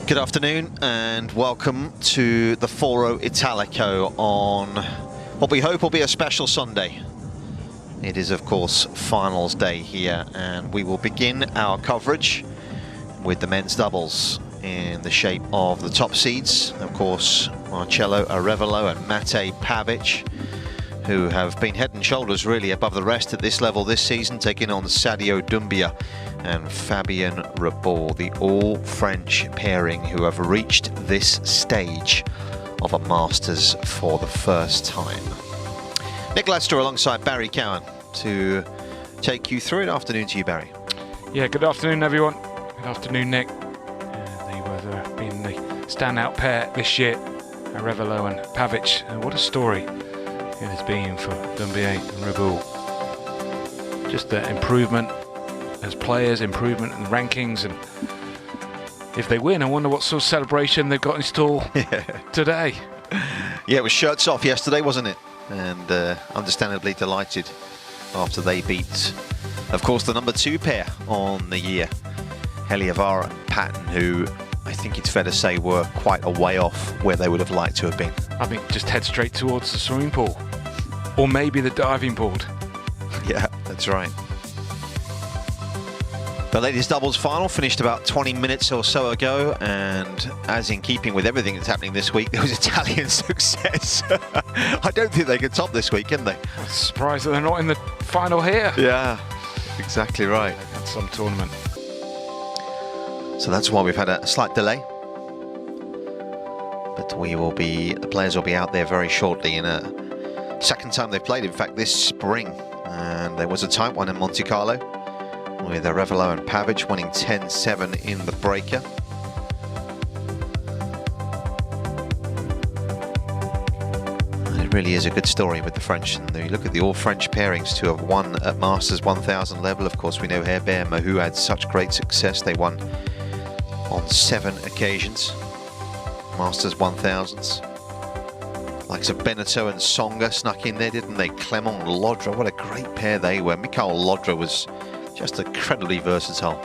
Good afternoon and welcome to the Foro Italico on what we hope will be a special Sunday. It is of course finals day here, and we will begin our coverage with the men's doubles in the shape of the top seeds. Of course, Marcello Arevalo and Matej Pavic, who have been head and shoulders really above the rest at this level this season, taking on Sadio Doumbia and Fabien Reboul, the all-French pairing who have reached this stage of a Masters for the first time. Nick Lester alongside Barry Cowan to take you through it. Afternoon to you, Barry. Yeah, good afternoon everyone. Good afternoon, Nick. They were being the standout pair this year, Arevalo and Pavic. What a story it has been for Doumbia and Reboul. Just the improvement as players, improvement in the rankings, and if they win, I wonder what sort of celebration they've got in store today. Yeah, it was shirts off yesterday, wasn't it? And understandably delighted after they beat, of course, the number 2 pair on the year, Arevalo and Patton, who I think it's fair to say were quite a way off where they would have liked to have been. I think just head straight towards the swimming pool, or maybe the diving board. Yeah, that's right. The ladies doubles final finished about 20 minutes or so ago, and as in keeping with everything that's happening this week, there was Italian success. I don't think they can top this week, can they? I'm surprised that they're not in the final here. Yeah, exactly right. At some tournament. So that's why we've had a slight delay. But the players will be out there very shortly in a second time they've played, in fact, this spring. And there was a tight one in Monte Carlo, with Arevalo and Pavic winning 10-7 in the breaker. And it really is a good story with the French. And you look at the all-French pairings to have won at Masters 1000 level. Of course, we know Herbert and Mahou had such great success. They won on 7 occasions, Masters 1000s. Likes of Beneteau and Songa snuck in there, didn't they? Clement Lodra, what a great pair they were. Mikhail Lodra was just incredibly versatile.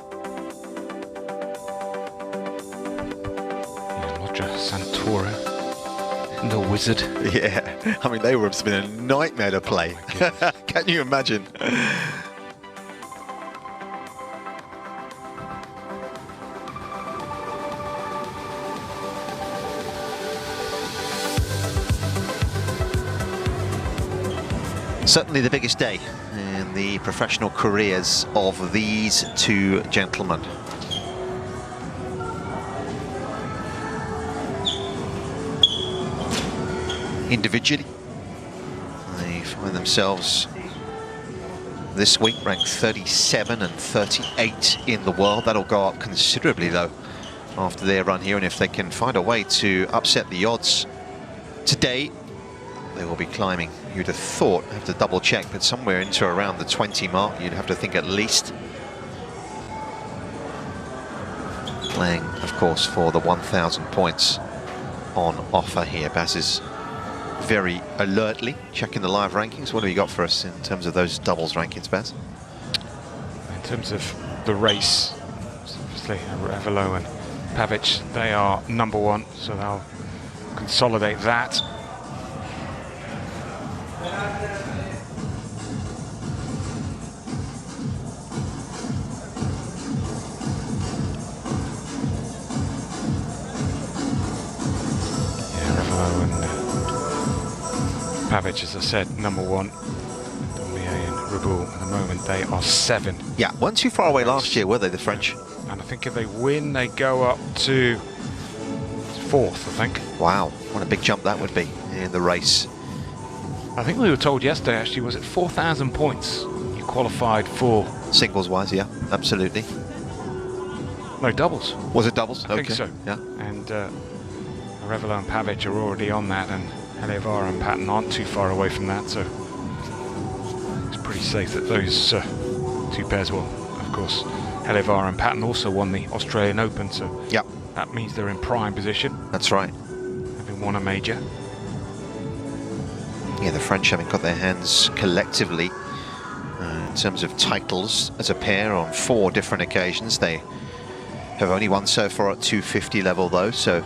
Yeah, Lodra, Santoro, and the Wizard. Yeah, I mean, they would have been a nightmare to play. Oh, can you imagine? Certainly the biggest day in the professional careers of these two gentlemen. Individually, they find themselves this week ranked 37 and 38 in the world. That'll go up considerably though after their run here, and if they can find a way to upset the odds today, they will be climbing. You'd have thought, I have to double check, but somewhere into around the 20 mark, you'd have to think at least. Playing, of course, for the 1,000 points on offer here. Baz is very alertly checking the live rankings. What have you got for us in terms of those doubles rankings, Baz? In terms of the race, obviously Arevalo and Pavic, they are number 1, so they'll consolidate that. Pavic, as I said, number 1. Doumbia and Reboul at the moment, they are 7. Yeah, weren't too far away last year, were they, the French? And I think if they win, they go up to 4th, I think. Wow, what a big jump that would be in the race. I think we were told yesterday, actually, was it 4,000 points you qualified for? Singles-wise, yeah, absolutely. No, doubles. Was it doubles? I think so. Yeah. And Arevalo and Pavic are already on that, and Arevalo and Patton aren't too far away from that, so it's pretty pretty safe that those two pairs will, of course, Arevalo and Patton also won the Australian Open, so Yep. that means they're in prime position. That's right. Having won a major. Yeah, the French having got their hands collectively in terms of titles as a pair on 4 different occasions. They have only won so far at 250 level though, so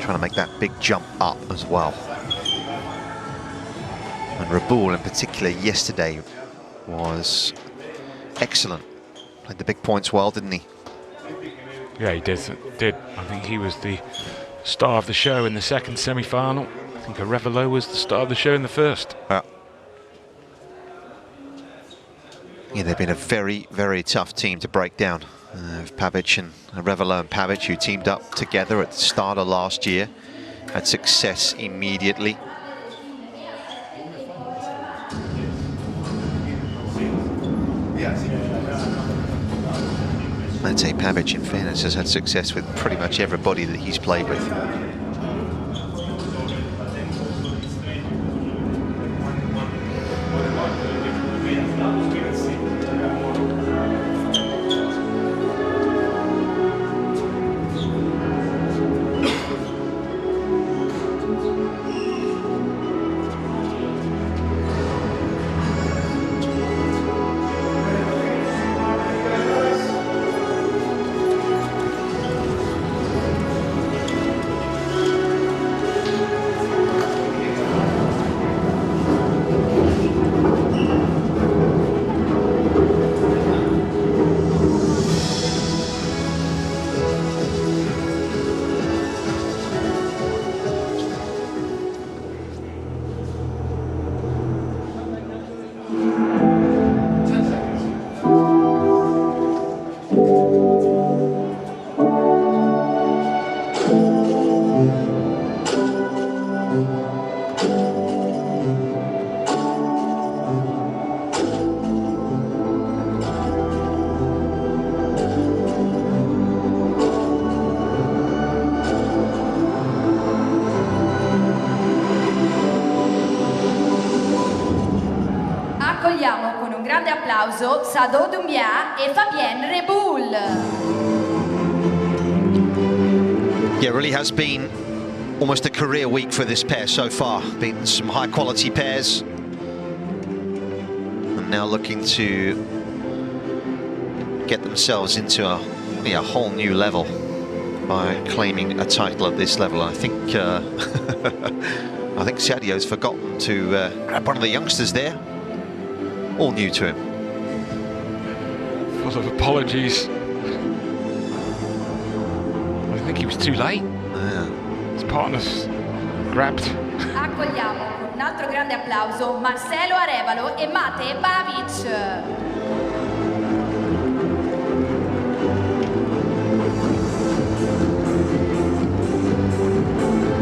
trying to make that big jump up as well. And Reboul in particular yesterday was excellent. Played the big points well, didn't he? Yeah, he did. I think he was the star of the show in the second semi-final. I think Arevalo was the star of the show in the first. Yeah, they've been a very, very tough team to break down. Pavic and Arevalo and Pavic, who teamed up together at the start of last year, had success immediately. I'd say Pavic, in fairness, has had success with pretty much everybody that he's played with. Accogliamo con un grande applauso Doumbia e Reboul. Yeah, it really has been almost a career week for this pair so far. Been some high quality pairs. And now looking to get themselves into a whole new level by claiming a title at this level. I think I think Sadio's forgotten to grab one of the youngsters there. All new to him. Full of apologies. I think he was too late. Yeah. His partner's grabbed. Accogliamo con un altro grande applauso Arevalo e Pavic.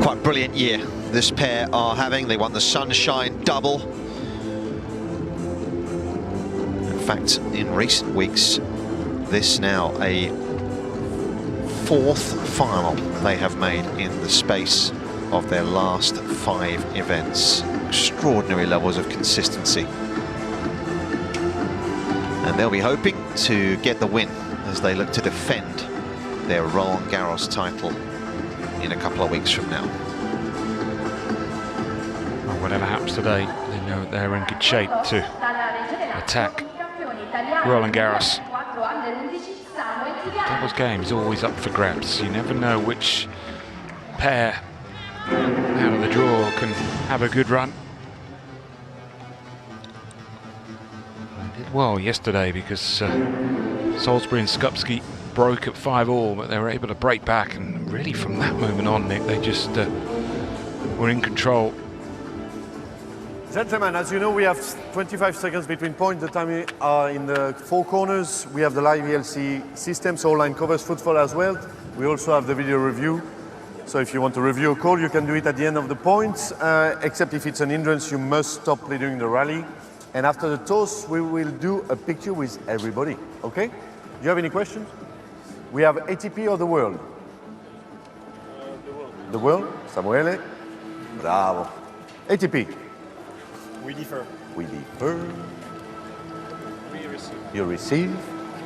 Quite brilliant year this pair are having. They won the Sunshine Double. In fact, in recent weeks, this now a 4th final they have made in the space of their last 5 events. Extraordinary levels of consistency. And they'll be hoping to get the win as they look to defend their Roland Garros title in a couple of weeks from now. Well, whatever happens today, they know they're in good shape to attack Roland Garros. Doubles game is always up for grabs. You never know which pair out of the draw can have a good run. They did well yesterday because Salisbury and Skupski broke at 5-all, but they were able to break back, and really from that moment on, Nick, they just were in control. Gentlemen, as you know, we have 25 seconds between points. The time in the 4 corners. We have the live ELC system, so online covers football as well. We also have the video review. So if you want to review a call, you can do it at the end of the points, except if it's an hindrance, you must stop play during the rally. And after the toss, we will do a picture with everybody, okay? Do you have any questions? We have ATP or the world? The world. The world? Samuele? Bravo. ATP. We defer. We defer. We receive. You receive.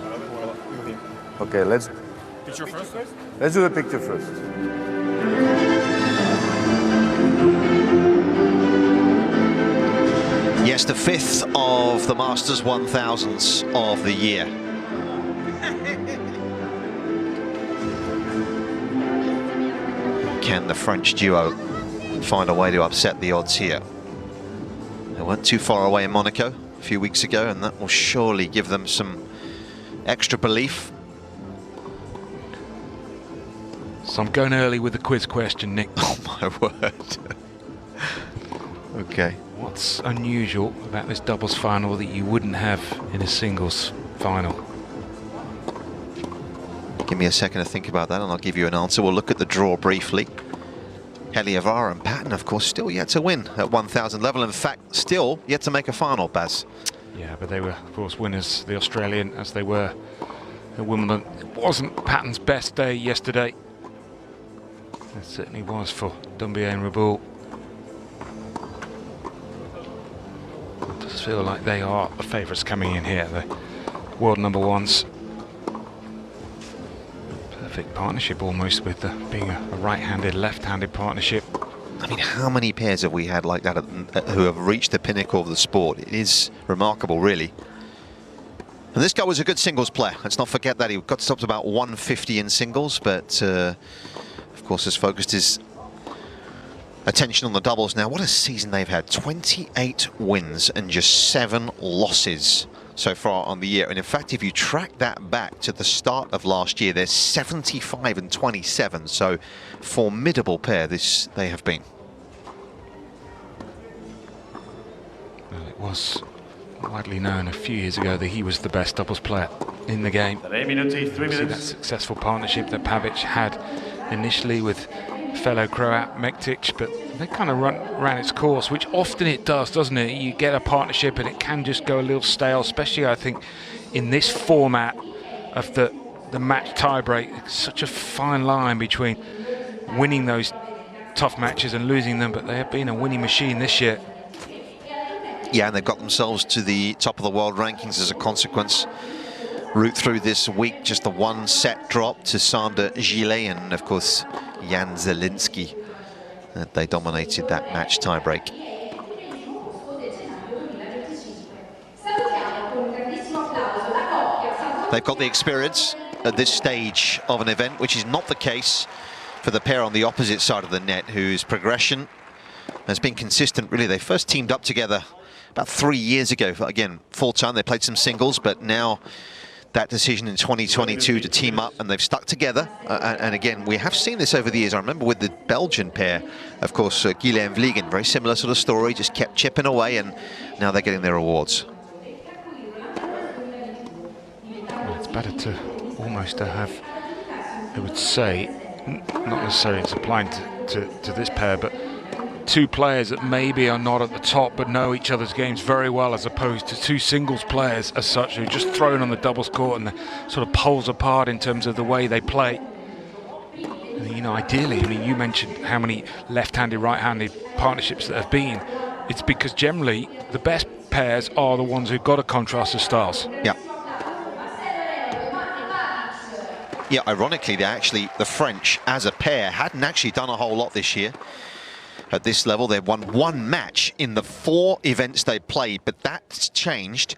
Voilà, moving. Okay, let's Picture first. do the picture first. Yes, the 5th of the Masters 1000s of the year. Can the French duo find a way to upset the odds here? They weren't too far away in Monaco a few weeks ago, and that will surely give them some extra belief. So I'm going early with the quiz question, Nick. Oh my word. Okay. What's unusual about this doubles final that you wouldn't have in a singles final? Give me a second to think about that and I'll give you an answer. We'll look at the draw briefly. Heliavara and Patton, of course, still yet to win at 1,000 level. In fact, still yet to make a final, Baz. Yeah, but they were, of course, winners, the Australian, as they were at Wimbledon. It wasn't Patton's best day yesterday. It certainly was for Doumbia and Reboul. It does feel like they are the favourites coming in here, the world number ones. Perfect partnership almost, with being a right-handed, left-handed partnership. I mean, how many pairs have we had like that who have reached the pinnacle of the sport? It is remarkable, really. And this guy was a good singles player. Let's not forget that. He got up to about 150 in singles, but of course has focused his attention on the doubles now. What a season they've had. 28 wins and just 7 losses so far on the year. And in fact, if you track that back to the start of last year, they're 75 and 27. So formidable pair they have been. Well, it was widely known a few years ago that he was the best doubles player in the game. 3 minutes, 3 See that minutes. successful partnership that Pavic had initially with fellow Croat Mektic, but they kind of ran its course, which often it does, doesn't it? You get a partnership and it can just go a little stale, especially I think in this format of the match tiebreak. It's such a fine line between winning those tough matches and losing them, but they have been a winning machine this year. Yeah, and they've got themselves to the top of the world rankings as a consequence. Route through this week, just the 1 set drop to Sander Gillet and of course Jan Zielinski. They dominated that match tiebreak. They've got the experience at this stage of an event, which is not the case for the pair on the opposite side of the net, whose progression has been consistent, really. They first teamed up together about 3 years ago. Again, full time, they played some singles, but now that decision in 2022 to team up, and they've stuck together. And again, we have seen this over the years. I remember with the Belgian pair, of course, Guilain Vliegen, very similar sort of story, just kept chipping away, and now they're getting their rewards. Well, it's better to almost have, I would say, not necessarily it's applying to this pair, but 2 players that maybe are not at the top but know each other's games very well, as opposed to 2 singles players as such who are just thrown on the doubles court and sort of poles apart in terms of the way they play. And, you know, ideally, I mean, you mentioned how many left-handed, right-handed partnerships that have been. It's because generally the best pairs are the ones who've got a contrast of styles. Yeah. Yeah, ironically, the French as a pair hadn't actually done a whole lot this year. At this level, they've won 1 match in the 4 events they played, but that's changed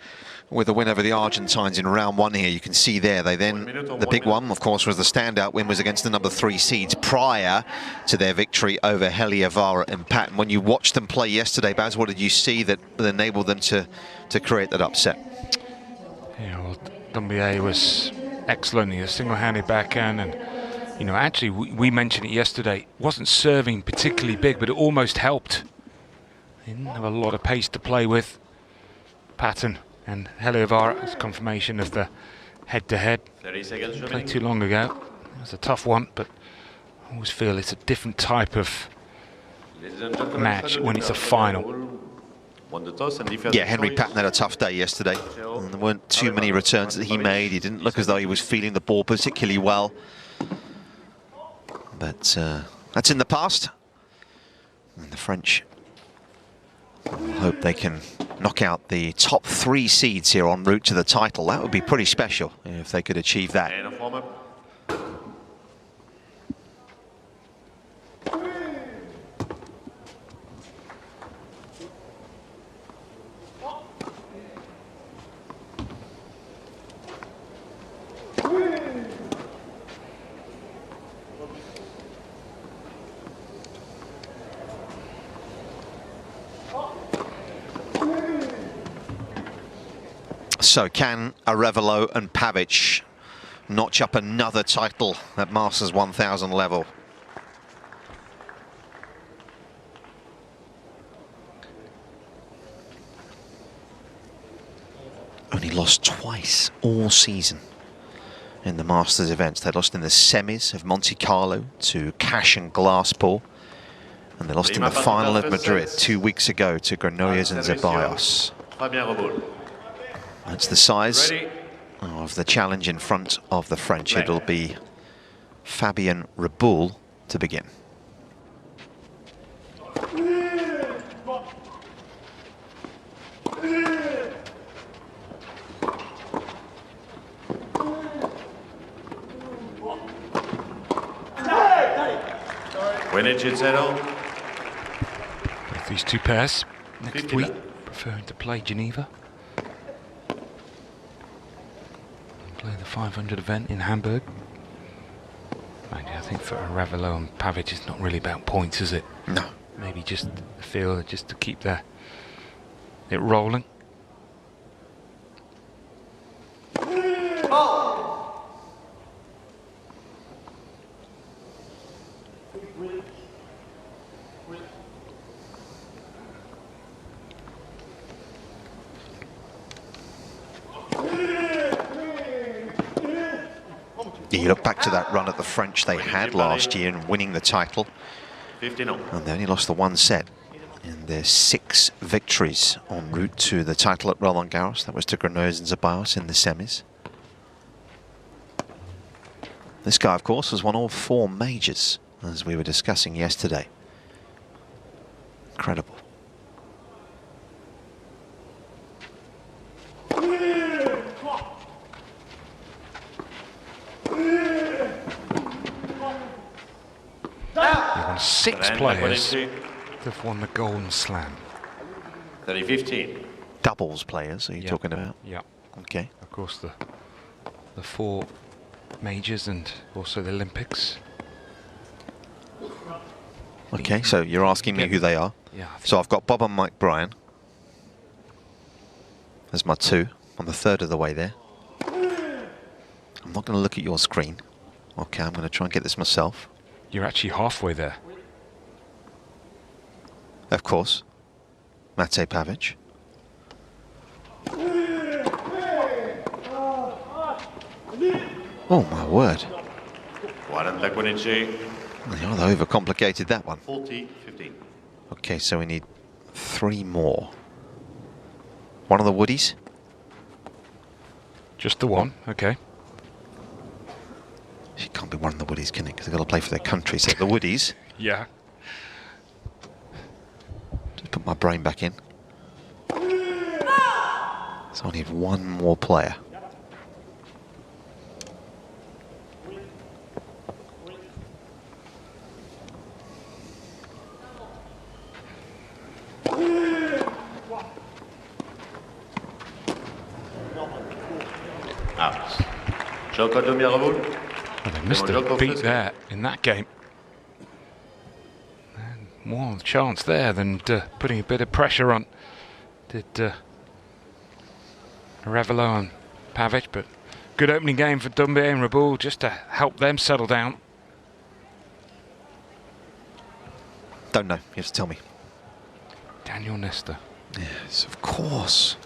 with a win over the Argentines in round 1 here. You can see there, the big one, of course, was the standout win, was against the number 3 seeds prior to their victory over Heliavara and Patton. When you watched them play yesterday, Baz, what did you see that enabled them to create that upset? Yeah, well, Doumbia was excellent. He was single-handed backhand, and you know, actually, we mentioned it yesterday, wasn't serving particularly big, but it almost helped. He didn't have a lot of pace to play with. Patton and Heliavara, as confirmation of the head-to-head. 30 seconds. Played too long ago. It was a tough one, but I always feel it's a different type of match when it's a final. Yeah, Henry Patton had a tough day yesterday. And there weren't too many returns that he made. He didn't look as though he was feeling the ball particularly well. But that's in the past. And the French Hope they can knock out the top 3 seeds here en route to the title. That would be pretty special if they could achieve that. And a warm-up. So can Arevalo and Pavic notch up another title at Masters 1000 level? Only lost twice all season in the Masters events. They lost in the semis of Monte Carlo to Cash and Glasspool, and they lost in the final of Madrid 2 weeks ago to Granollers and Zeballos. That's the size of the challenge in front of the French. It'll be Fabien Reboul to begin. Both these two pairs next week preferring to play Geneva. Play the 500 event in Hamburg. Mind you, I think for Arevalo and Pavic, it's not really about points, is it? No. Maybe just a feel, just to keep it rolling. You look back to that run at the French they had last year in winning the title, and they only lost the 1 set in their 6 victories en route to the title at Roland Garros. That was to Granollers and Zeballos in the semis. This guy, of course, has won all 4 majors, as we were discussing yesterday. Incredible. There were 6 players that have won the Golden Slam. 30-15. Doubles players, are you talking about? Yeah. Okay. Of course, the 4 majors and also the Olympics. Okay, so you're asking me who they are? Yeah. So I've got Bob and Mike Bryan as my 2. I'm a third of the way there. I'm not going to look at your screen. Okay, I'm going to try and get this myself. You're actually halfway there. Of course. Mate Pavic. Oh my word. They overcomplicated that one. 40-15. Okay, so we need 3 more. One of the Woodies? Just the one, okay. She can't be one of the Woodies, can it? Because they've got to play for their country. So the Woodies. Yeah. Just put my brain back in. So I need 1 more player. Out. Doumbia Reboul. Well, they missed a beat there in that game. And more of a chance there than putting a bit of pressure on. Did Arevalo and Pavic, but good opening game for Doumbia and Reboul just to help them settle down. Don't know. You have to tell me. Daniel Nesta. Yes, of course.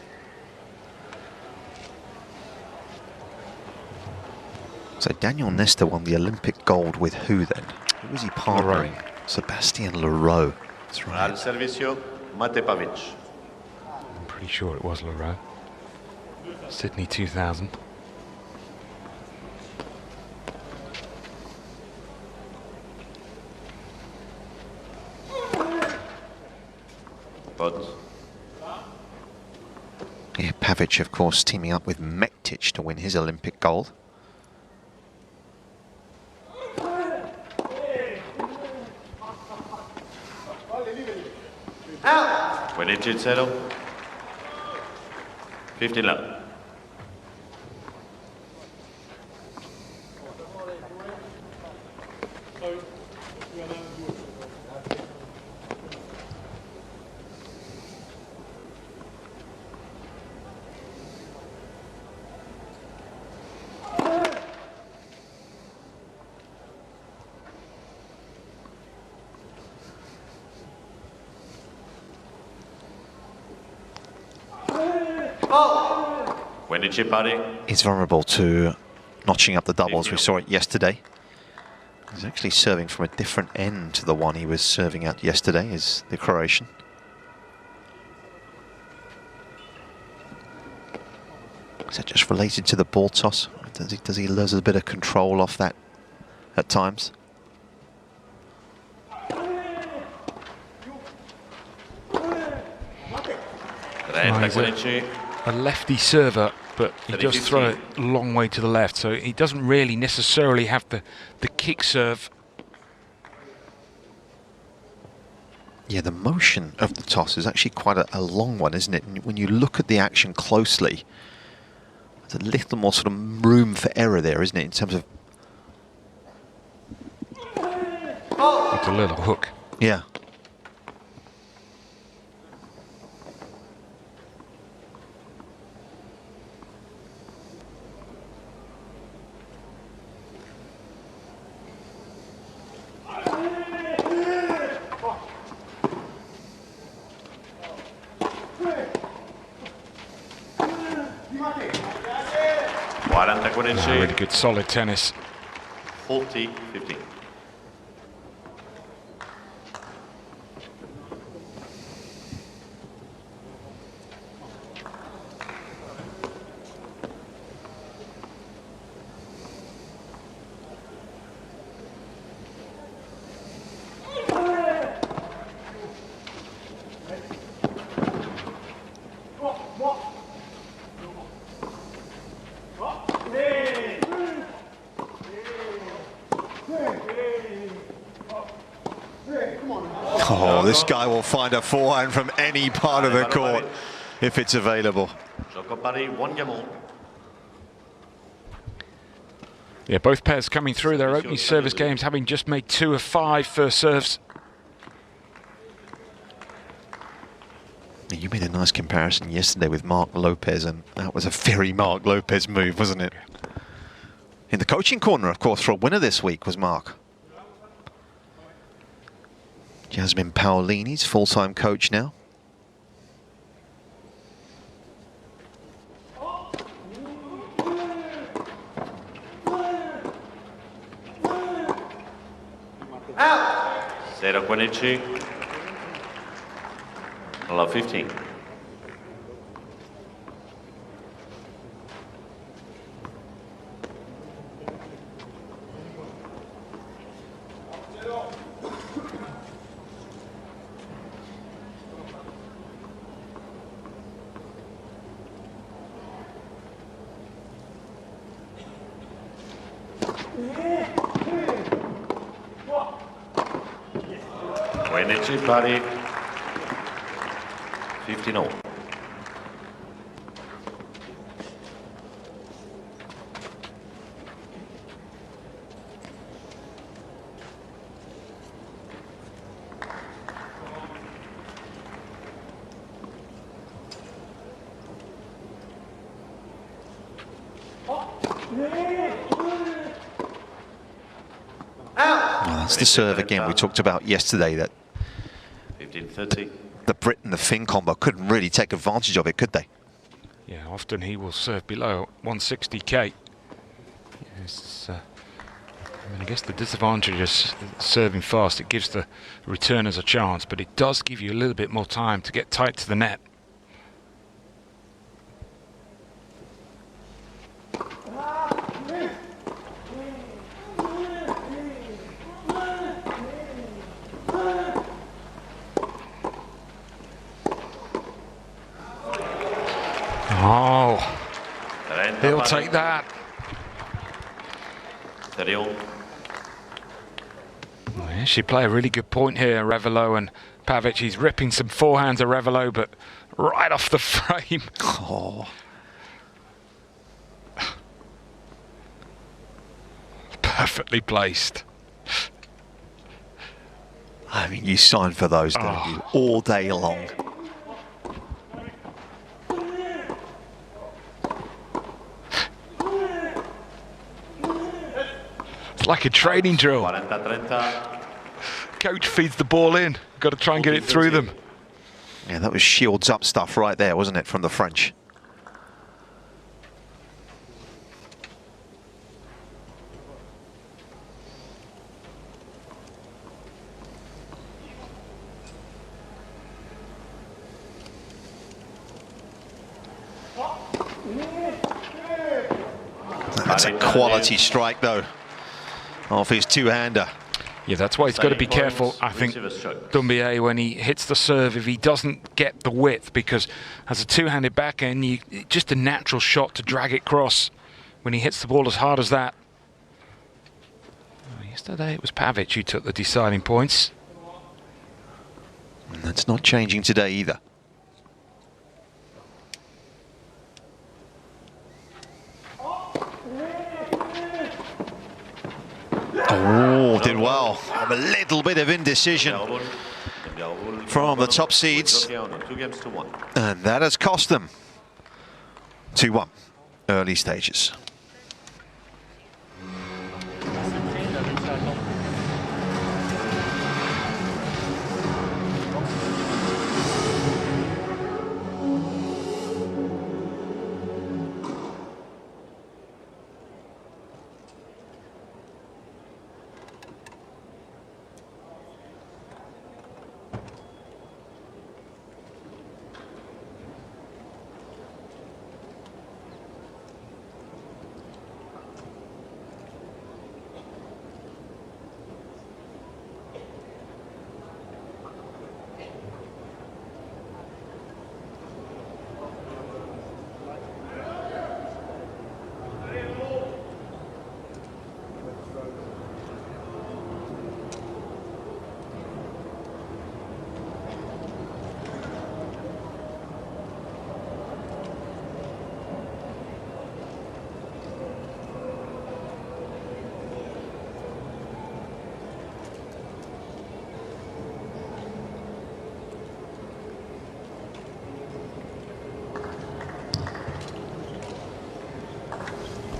So Daniel Nesta won the Olympic gold with who then? Who was he partnering? Sebastian Leroux. That's right. Al servicio, Mate Pavic. I'm pretty sure it was Leroux. Sydney 2000. Pot. Yeah, Pavic, of course, teaming up with Mektic to win his Olympic gold. When it should settle. 15 love. When did chip buddy? He's vulnerable to notching up the doubles. We saw it yesterday. He's actually serving from a different end to the one he was serving at yesterday, is the Croatian. Is that just related to the ball toss? Does he lose a bit of control off that at times? A lefty server, but he does throw it a long way to the left, so he doesn't really necessarily have the kick serve. Yeah, the motion of the toss is actually quite a long one, isn't it? And when you look at the action closely, there's a little more sort of room for error there, isn't it, in terms of... It's a little hook. Yeah. Really good, solid tennis. 40-15. Oh, this guy will find a forehand from any part of the court if it's available. Yeah, both pairs coming through their opening service games, having just made 2 of 5 first serves. You made a nice comparison yesterday with Mark Lopez, and that was a very Mark Lopez move, wasn't it? In the coaching corner, of course, for a winner this week was Mark. Jasmine Paolini's full-time coach now. Out. 0-15. Love 15. When it's your body, 15-0. That's the serve again we talked about yesterday, that 15-30. the Brit and the Finn combo couldn't really take advantage of it, could they? Yeah, often he will serve below 160k. Yes, I mean, I guess the disadvantage is serving fast. It gives the returners a chance, but it does give you a little bit more time to get tight to the net. Oh, 30 he'll pari. take that. 31. Yeah, she play a really good point here, Arevalo and Pavic. He's ripping some forehands, Arevalo, but right off the frame. Oh. Perfectly placed. I mean, you sign for those, don't you? All day long. It's like a training drill. 40-30. Coach feeds the ball in. Got to try and get it through them. Yeah, that was shields up stuff right there, wasn't it, from the French? That's a quality strike, though, off his two-hander. Yeah, that's why he's got to be careful, I think, Doumbia, when he hits the serve, if he doesn't get the width, because as a two-handed backhand, just a natural shot to drag it cross when he hits the ball as hard as that. Yesterday it was Pavic who took the deciding points. And that's not changing today either. Oh, did well. A little bit of indecision from the top seeds. 2 games to 1. And that has cost them 2-1 early stages.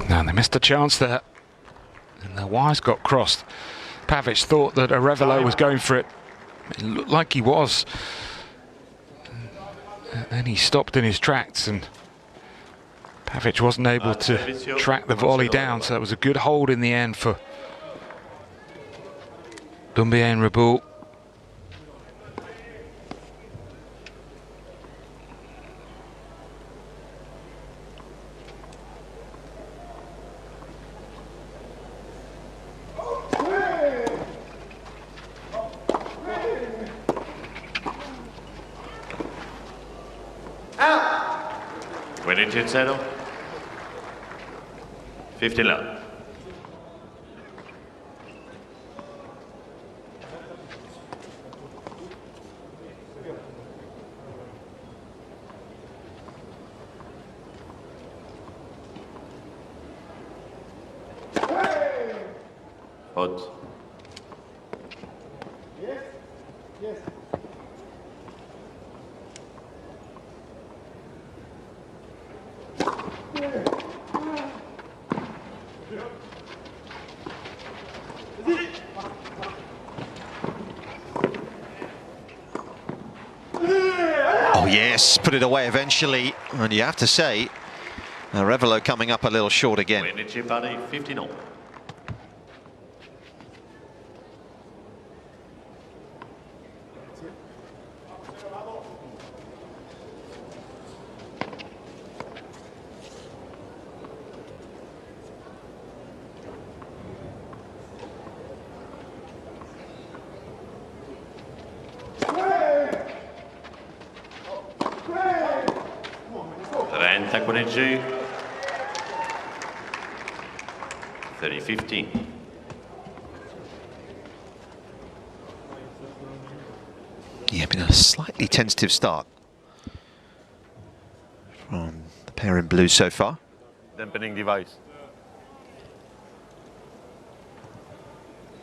Now they missed a chance there, and the wires got crossed. Pavic thought that Arevalo was going for it. It looked like he was. And then he stopped in his tracks, and Pavic wasn't able to track the volley down, so it was a good hold in the end for Doumbia and Reboul. Winning 10-0. 15 love. Hot. Oh yes, put it away eventually, and you have to say, Arevalo coming up a little short again. Winning Chipari 15-0. 30-15. 30-15. Yeah, been a slightly tentative start from the pair in blue so far. Dampening device.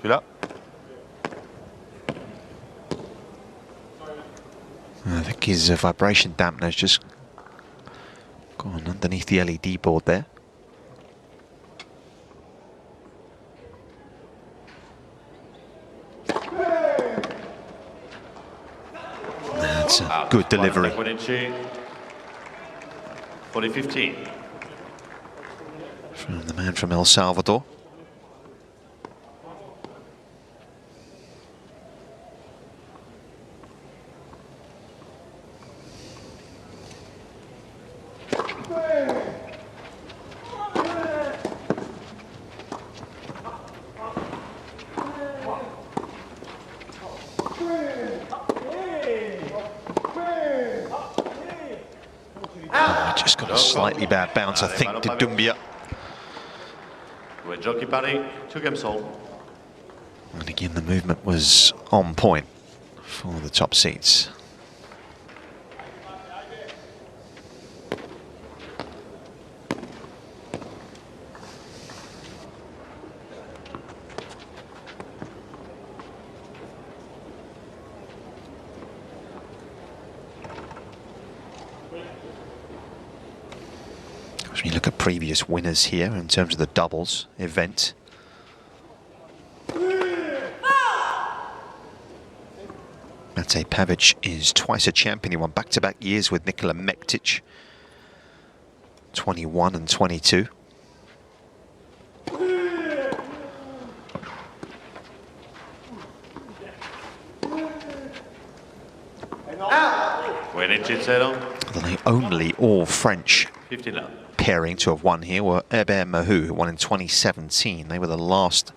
Celui-là. I think his vibration dampener's just gone underneath the LED board there. That's a good delivery. 40-15. From the man from El Salvador. Just got a slightly bad bounce, I think, to Doumbia. With jockey Paris, 2 games all. And again, the movement was on point for the top seats. When you look at previous winners here in terms of the doubles event, Mate Pavic is twice a champion. He won back-to-back years with Nikola Mektic, 21 and 22. The only all-French 15 love. pairing to have won here were Hébert Mahou, who won in 2017. They were the last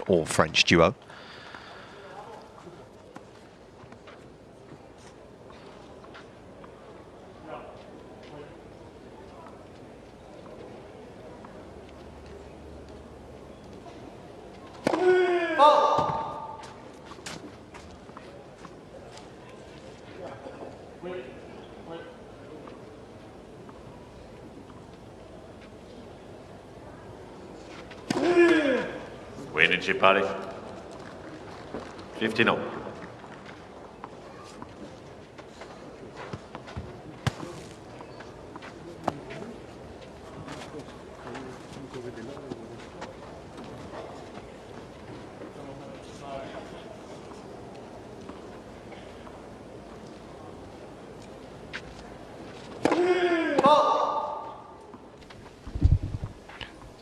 all-French duo. Winning Paris. 15-0.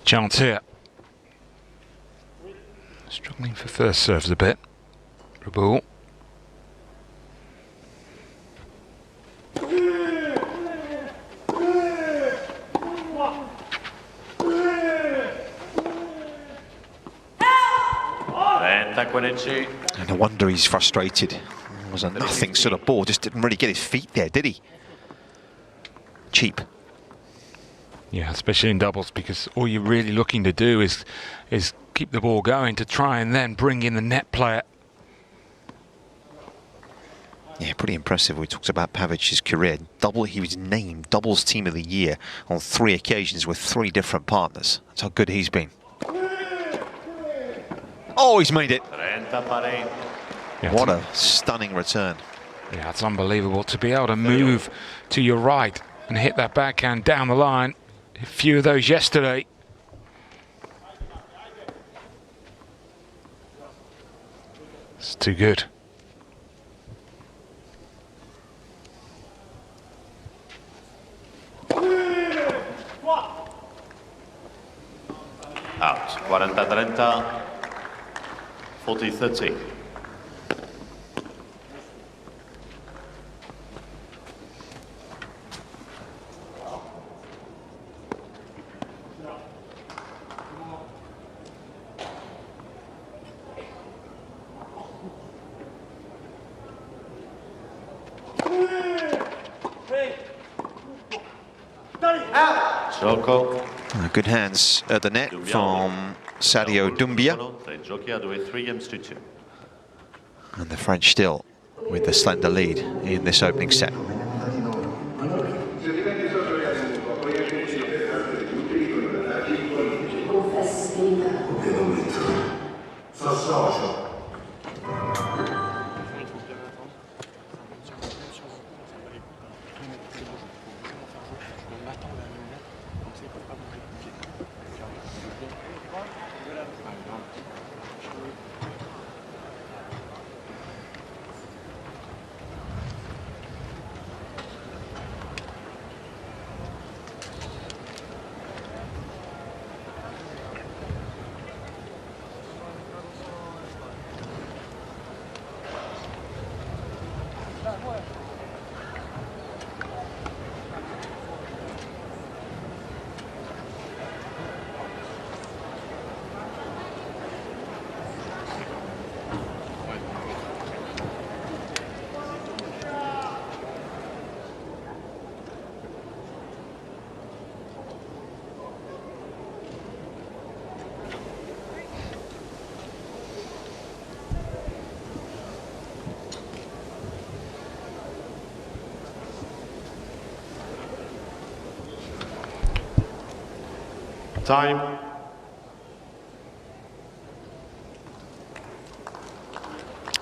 Chance here. Struggling for first serves a bit. Reboul. And no wonder he's frustrated. It was a nothing sort of ball, just didn't really get his feet there, did he? Cheap. Yeah, especially in doubles, because all you're really looking to do is keep the ball going to try and then bring in the net player. Yeah, pretty impressive. We talked about Pavic's career. He was named Doubles Team of the Year on 3 occasions with 3 different partners. That's how good he's been. Oh, he's made it. Yeah, What a stunning return. Yeah, it's unbelievable to be able to move to your right and hit that backhand down the line. A few of those yesterday. It's too good. Out. 40-30. 40-30. Gioco. Good hands at the net from Sadio Doumbia. 3 giochi a 2, 3 games to 2. And the French still with the slender lead in this opening set. Time.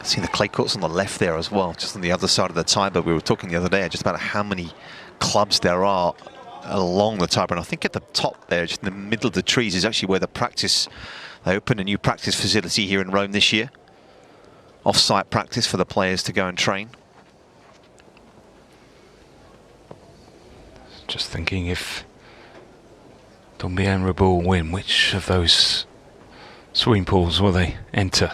See the clay courts on the left there as well, just on the other side of the Tiber. We were talking the other day just about how many clubs there are along the Tiber, and I think at the top there, just in the middle of the trees, is actually where they opened a new practice facility here in Rome this year. Off-site practice for the players to go and train. Just thinking, if Doumbia and Reboul win, which of those swimming pools will they enter?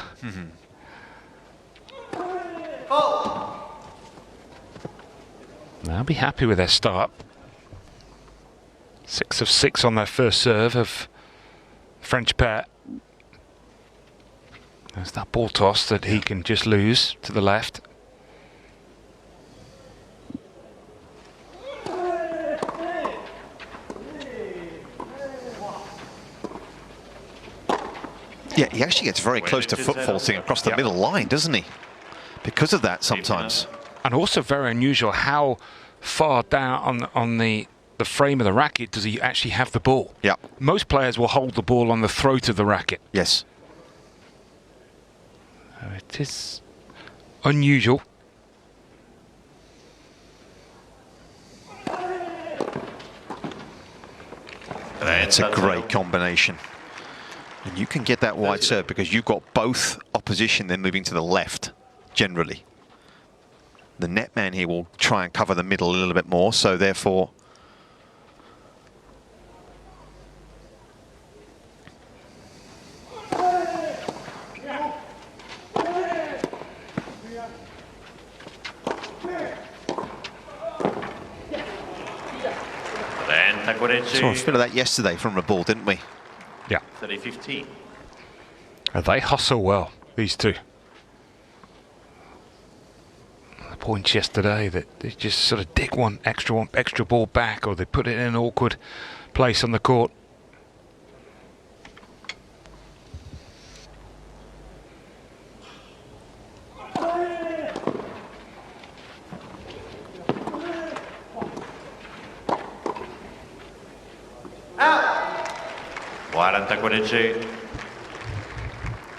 They'll be happy with their start. 6 of 6 on their first serve of French pair. There's that ball toss that he can just lose to the left. Yeah, he actually gets very close to foot faulting across the middle line, doesn't he? Because of that sometimes. And also very unusual how far down on the frame of the racket does he actually have the ball. Yeah. Most players will hold the ball on the throat of the racket. Yes. So it is unusual. It's a great combination. And you can get that wide serve because you've got both opposition then moving to the left, generally. The net man here will try and cover the middle a little bit more, so therefore... Saw a bit of that yesterday from Reboul, didn't we? Yeah. 30-15. They hustle well, these two. The points yesterday that they just sort of dig one extra ball back, or they put it in an awkward place on the court.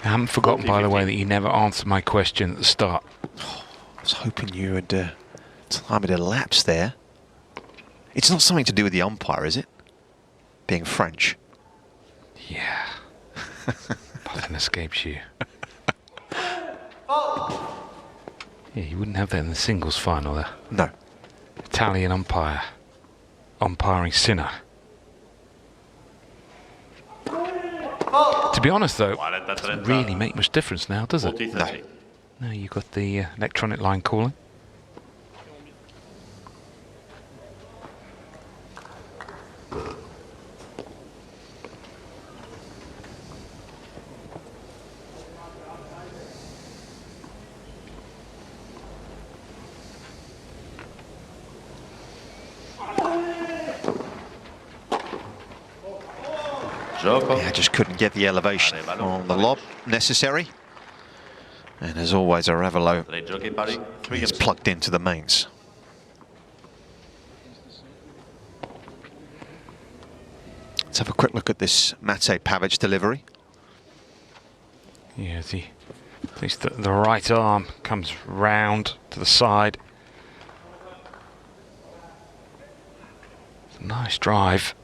I haven't forgotten, by the way, that you never answered my question at the start. I was hoping you would time it elapse there. It's not something to do with the umpire, is it? Being French. Yeah. Nothing escapes you. Yeah, you wouldn't have that in the singles final there. No. Italian umpire. Umpiring sinner. To be honest, though, it doesn't really make much difference now, does it? No. No, you've got the electronic line calling. Gioco. Yeah, just couldn't get the elevation on the lob necessary. And as always, Arevalo 3 giochi pari, 3 is games. plugged into the mains. Let's have a quick look at this Mate Pavic delivery. Yeah, at least the right arm comes round to the side. It's a nice drive.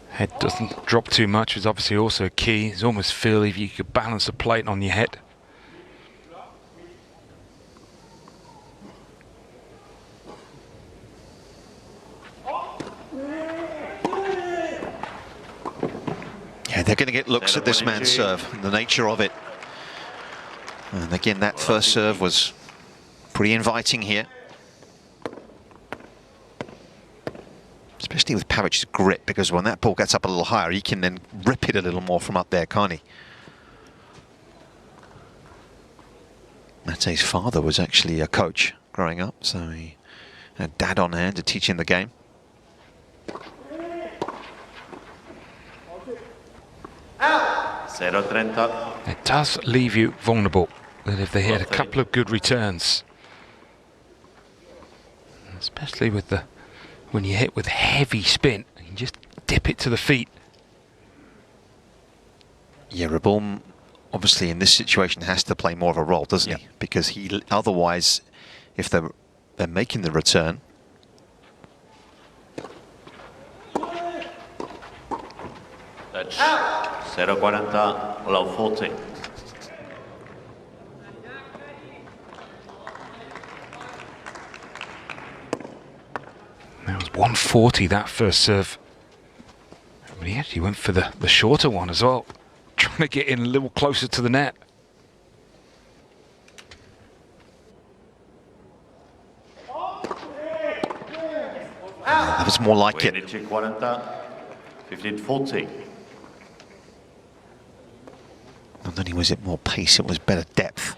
Head doesn't drop too much, is obviously also key. It's almost feel if you could balance a plate on your head. Yeah, they're going to get looks at this man's serve, the nature of it. And again, that first serve was pretty inviting here. Especially with Pavic's grip, because when that ball gets up a little higher, he can then rip it a little more from up there, can't he? Mate's father was actually a coach growing up, so he had dad on hand to teach him the game. It does leave you vulnerable, that if they hit a couple of good returns, especially with when you hit with heavy spin, you can just dip it to the feet. Yeah, Reboul obviously in this situation has to play more of a role, doesn't he? Because he otherwise, if they're making the return. That's 0.40, low 40. That was 140, that first serve. But he actually went for the shorter one as well, trying to get in a little closer to the net. That was more like it. 15-40. Not only was it more pace, it was better depth.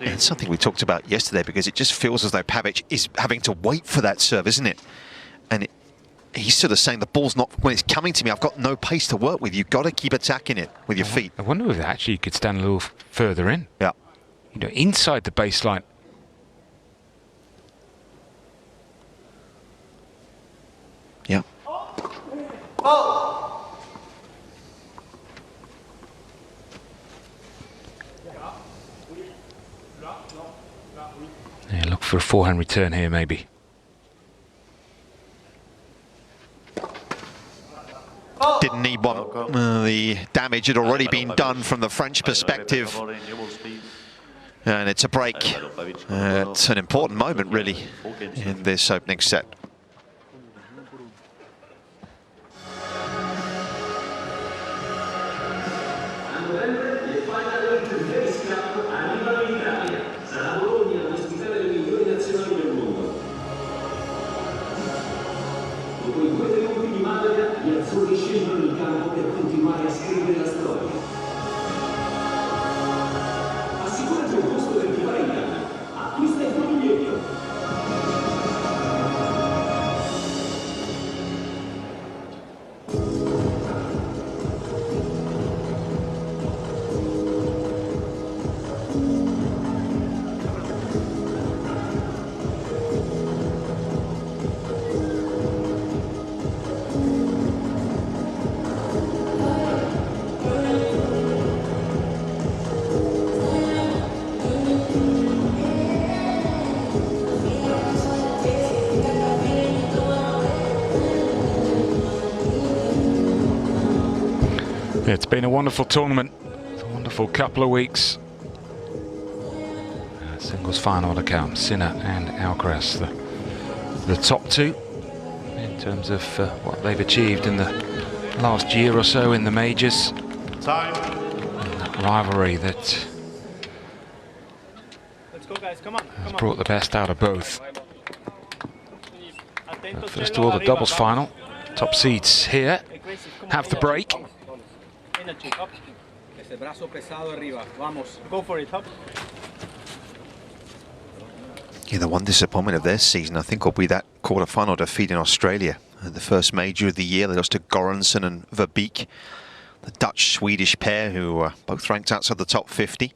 And it's something we talked about yesterday, because it just feels as though Pavic is having to wait for that serve, isn't it? And he's sort of saying the ball's not, when it's coming to me, I've got no pace to work with. You've got to keep attacking it with your feet. I wonder if actually you could stand a little further in. Yeah. You know, inside the baseline. Yeah. Yeah, look for a forehand return here, maybe. Didn't need one. The damage had already been done from the French perspective. And it's a break. It's an important moment, really, in this opening set. It's been a wonderful tournament, a wonderful couple of weeks. Singles final to come, Sinner and Alcaraz, the top two in terms of what they've achieved in the last year or so in the majors. Time. And that rivalry that Let's go, guys. Come on. has brought the best out of both. But first of all, the doubles final. Top seeds here have the break. Go for it, hop. Yeah, the one disappointment of their season, I think, will be that quarter-final defeat in Australia. The first major of the year, they lost to Goranson and Pavic, the Dutch-Swedish pair who were both ranked outside the top 50.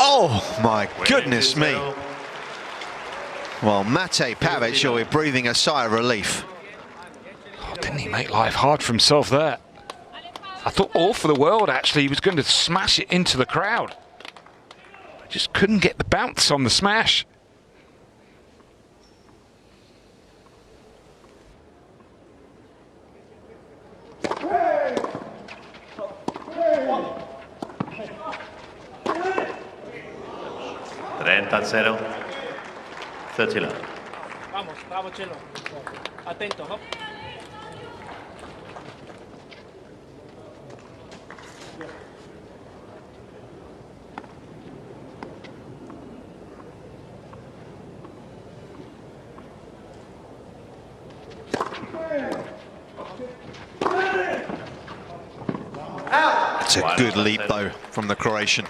Oh my goodness me. Well, Mate Pavic will be breathing a sigh of relief. Oh, didn't he make life hard for himself there? I thought all for the world, actually, he was going to smash it into the crowd. Just couldn't get the bounce on the smash. Zero. 30 love. Vamos, bravo, Chelo. Atento, hop. It's a good leap, though, from the Croatian.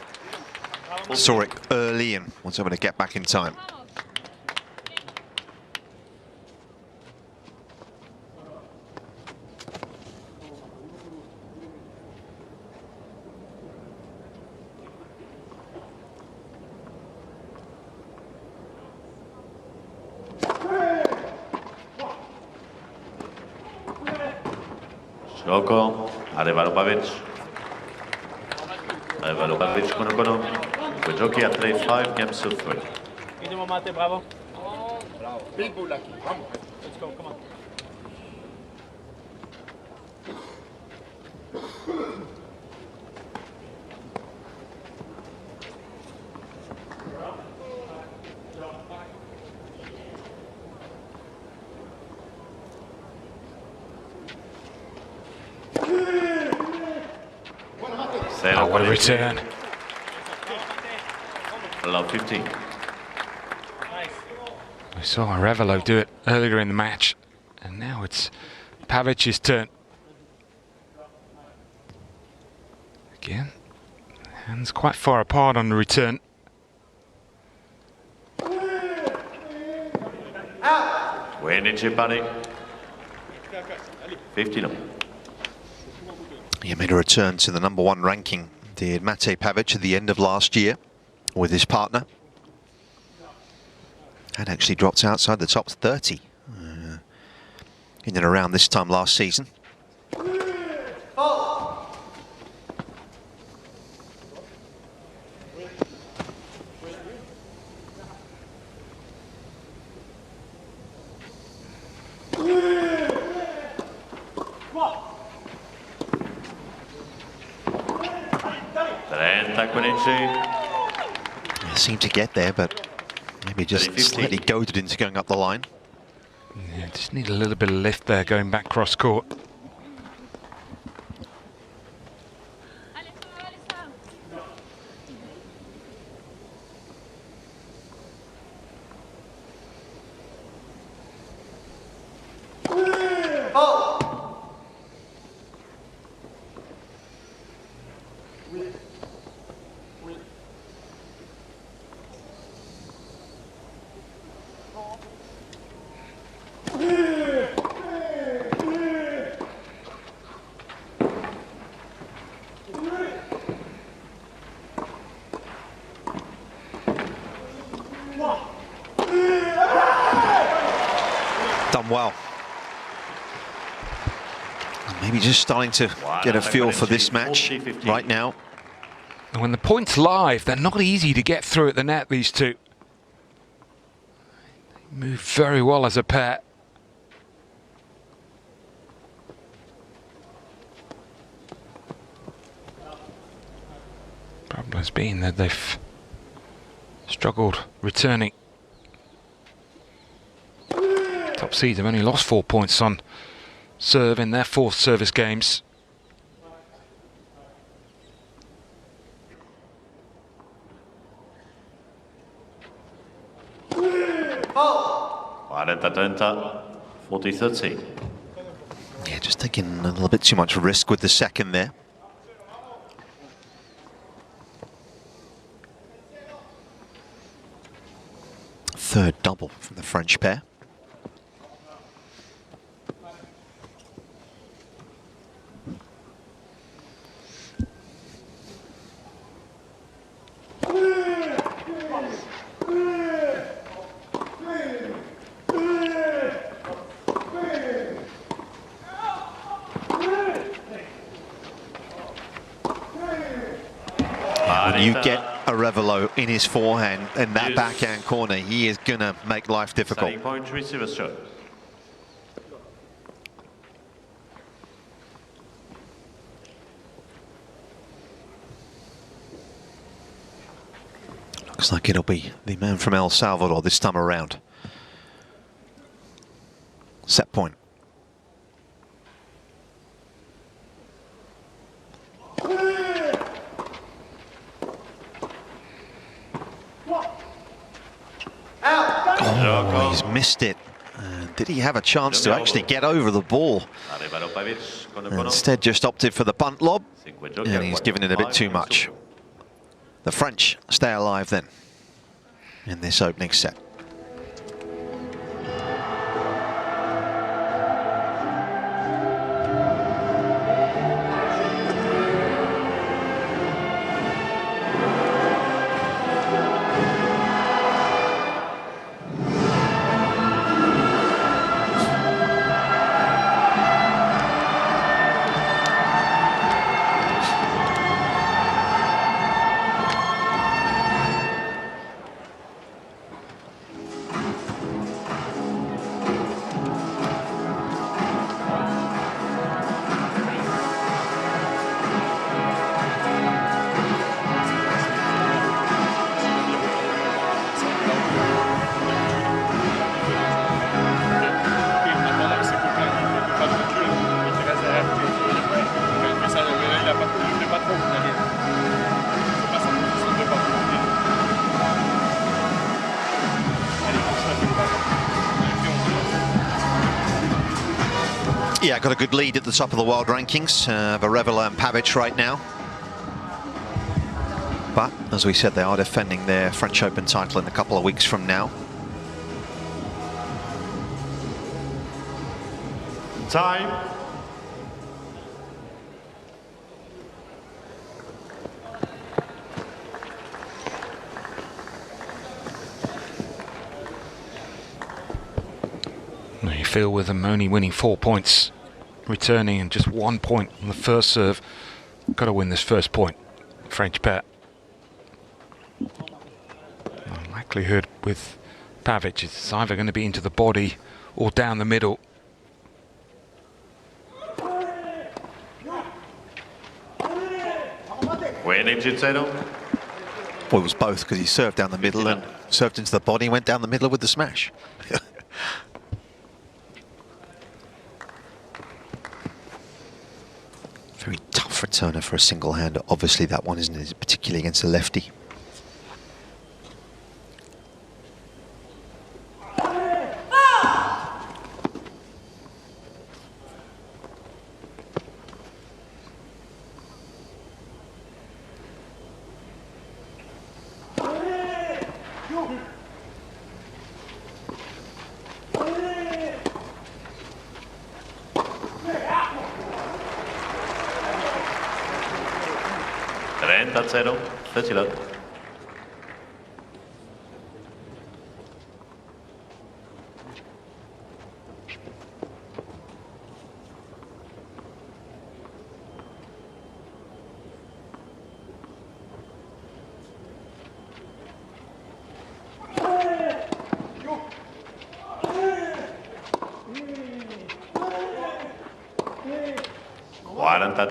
Saw it early and was able to get back in time. Shoko, Arevalo Pavic. Arevalo Pavic, kono. Jockey at 3-5, games of 3. Mínimo mate, bravo. Reboul aquí, vamos. Let's go, come on. Oh, what a return. Love 15. We saw Arevalo do it earlier in the match, and now it's Pavic's turn. Again, hands quite far apart on the return. Winning buddy. 50 love. He made a return to the #1 ranking, did Mate Pavic at the end of last year with his partner. Had actually dropped outside the top 30 in and around this time last season. Seemed to get there, but maybe just slightly goaded into going up the line. Yeah, just need a little bit of lift there going back cross court. Done well. Maybe just starting to get a feel for this match right now. And when the point's live, they're not easy to get through at the net, these two. They move very well as a pair. Problem has been that they've struggled returning. Top seeds have only lost 4 points on serve in their 4th service games. Arevalo, 40-30. Yeah, just taking a little bit too much risk with the second there. Third double from the French pair. When you get Arevalo in his forehand in that backhand corner, he is going to make life difficult. Setting point, receiver's choice. Looks like it'll be the man from El Salvador this time around. Set point. Oh, he's missed it. Did he have a chance to actually get over the ball? Arevalo, Pavic, Instead just opted for the bunt lob, and he's given it a bit too much. The French stay alive then in this opening set. Yeah, got a good lead at the top of the world rankings. Arevalo and Pavic right now. But, as we said, they are defending their French Open title in a couple of weeks from now. Time. You feel with them only winning 4 points, returning and just 1 point on the first serve. Got to win this first point, French pair. Likelihood with Pavic is it's either going to be into the body or down the middle. Winning Ginzeno. Well, it was both, because he served down the middle and served into the body, went down the middle with the smash. Very tough returner for a single hander. Obviously that one isn't it, particularly against a lefty. Zero, 30 love.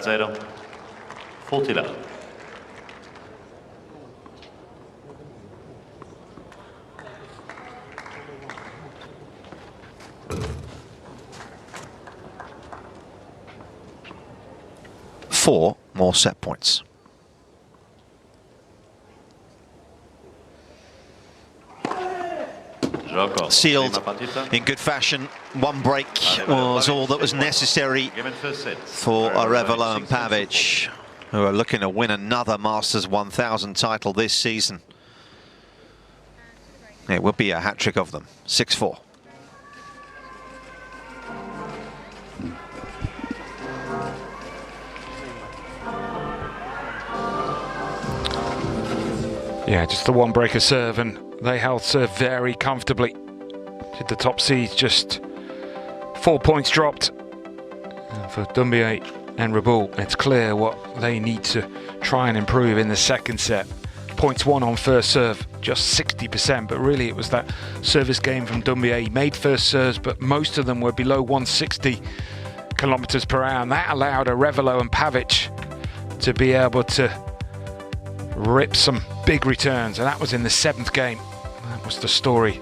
Zero, 40 love. 4 more set points. Sealed in good fashion. One break was all that was necessary for Arevalo and Pavic, who are looking to win another Masters 1000 title this season. It would be a hat-trick of them. 6-4. Yeah, just the one breaker serve, and they held serve very comfortably. Did the top seeds just 4 points dropped for Doumbia and Reboul. It's clear what they need to try and improve in the second set. Points won on first serve, just 60%, but really it was that service game from Doumbia. He made first serves, but most of them were below 160 kilometers per hour, and that allowed Arevalo and Pavic to be able to rip some big returns, and that was in the 7th game. That was the story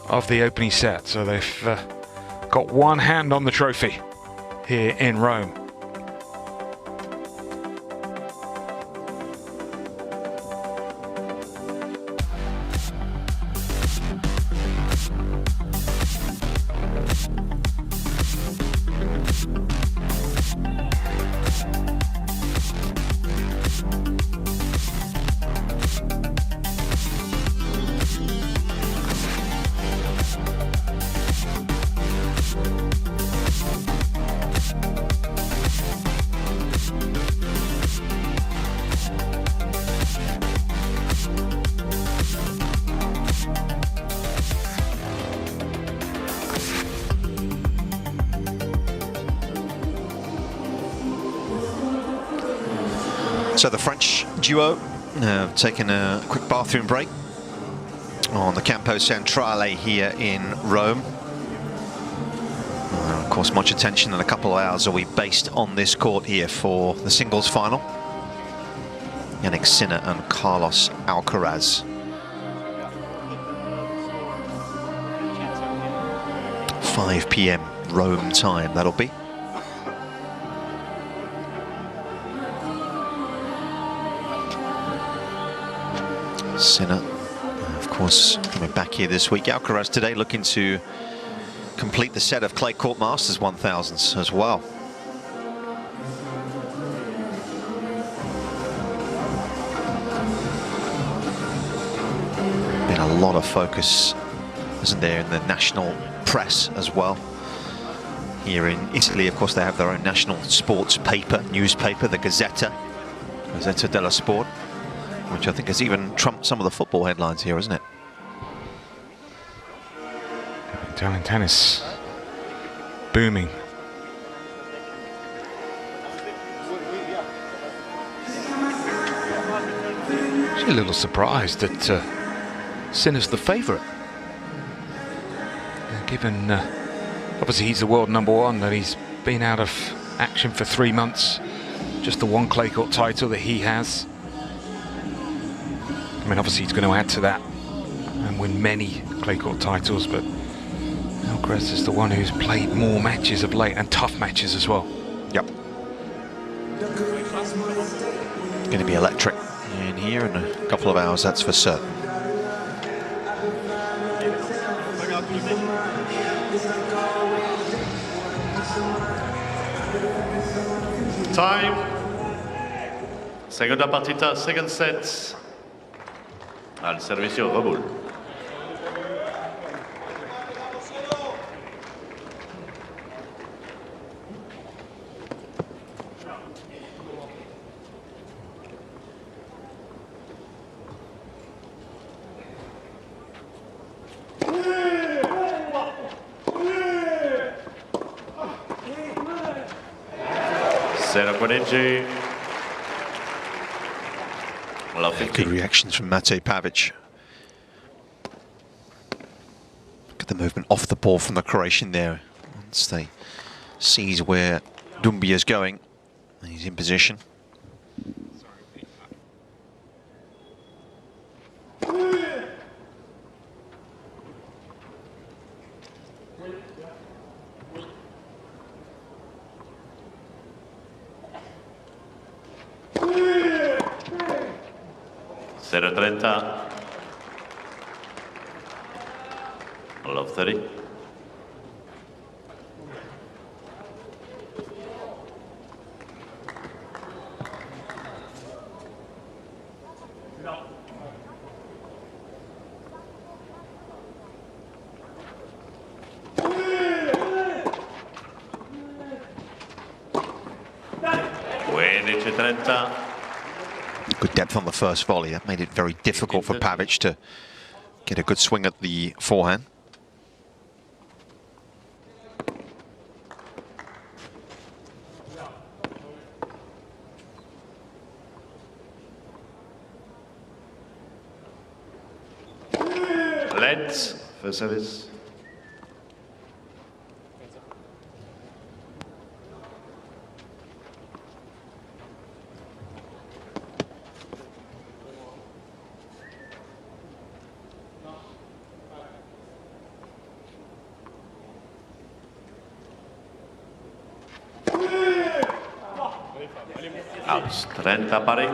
of the opening set. So they've got one hand on the trophy here in Rome. So the French duo have taken a quick bathroom break on the Campo Centrale here in Rome. Of course, much attention in a couple of hours will be based on this court here for the singles final. Yannick Sinner and Carlos Alcaraz. 5 p.m. Rome time, that'll be. Sinner, of course, coming back here this week. Alcaraz today looking to complete the set of clay court Masters 1000s as well. Been a lot of focus, isn't there, in the national press as well. Here in Italy, of course, they have their own national sports paper, newspaper, the Gazzetta dello Sport, which I think has even trumped some of the football headlines here, isn't it? Italian tennis booming. Actually a little surprised that Sinner's the favourite. Given, obviously he's the world #1, that he's been out of action for 3 months. Just the one clay court title that he has. I mean, obviously he's going to add to that and win many clay court titles, but Alcaraz is the one who's played more matches of late, and tough matches as well. Yep. Going to be electric in here in a couple of hours, that's for certain. Time. Segunda partita, second set. Al servicio Reboul. Good reactions from Mate Pavic. Look at the movement off the ball from the Croatian there. Once they sees where Doumbia is going, he's in position. 0-30. Love 30. Good depth on the first volley. That made it very difficult for Pavic to get a good swing at the forehand. Let's for service. Out, 30 pari.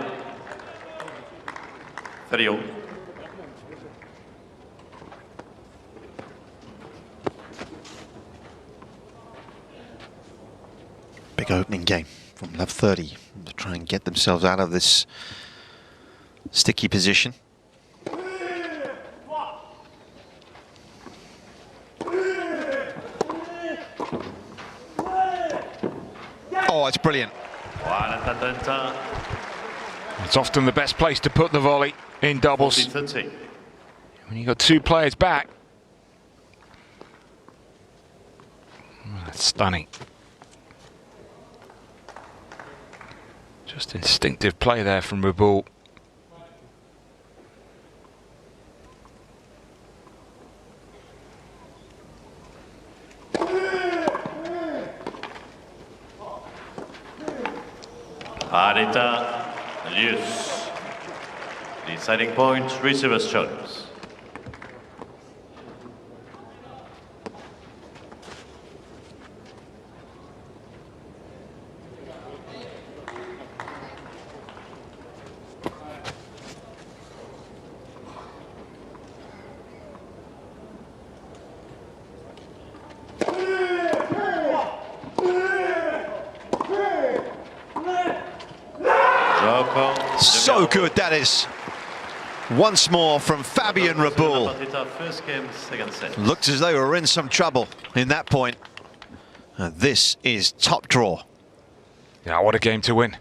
3-all. Big opening game from Love 30 to try and get themselves out of this sticky position. Oh, it's brilliant. It's often the best place to put the volley in doubles. 40-30. When you've got two players back. Oh, that's stunning. Just instinctive play there from Reboul. Arita, Lius. Deciding point, receiver's choice. So good that is. Once more from Fabian Reboul. First game, second set. Looked as though we were in some trouble in that point. And this is top draw. Yeah, what a game to win.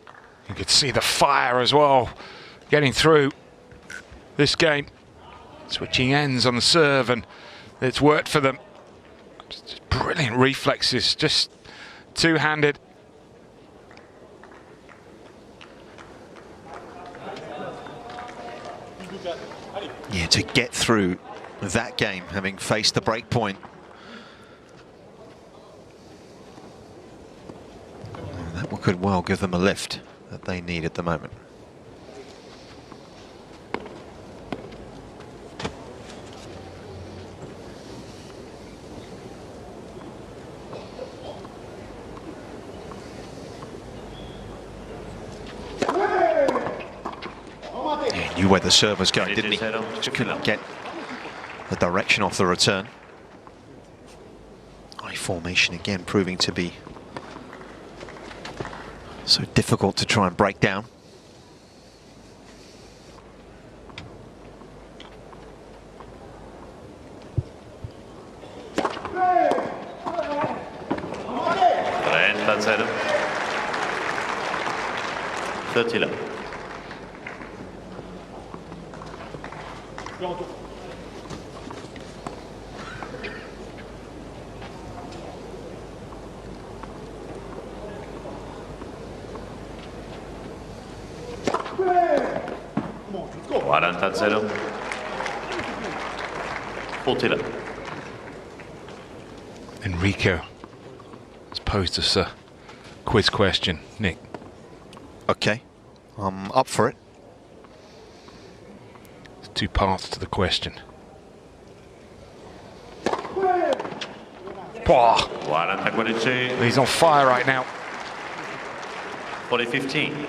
You could see the fire as well, getting through this game. Switching ends on the serve, and it's worked for them. Just brilliant reflexes, just two-handed. Yeah, to get through that game, having faced the break point. That one could well give them a lift that they need at the moment. Yeah, he knew where the serve was going, didn't he? Just couldn't get the direction off the return. High formation again, proving to be so difficult to try and break down. That's it. 30 love. That's it. 40 love. Enrico has posed us a quiz question, Nick. Okay, I'm up for it. There's two parts to the question. He's on fire right now. 40-15.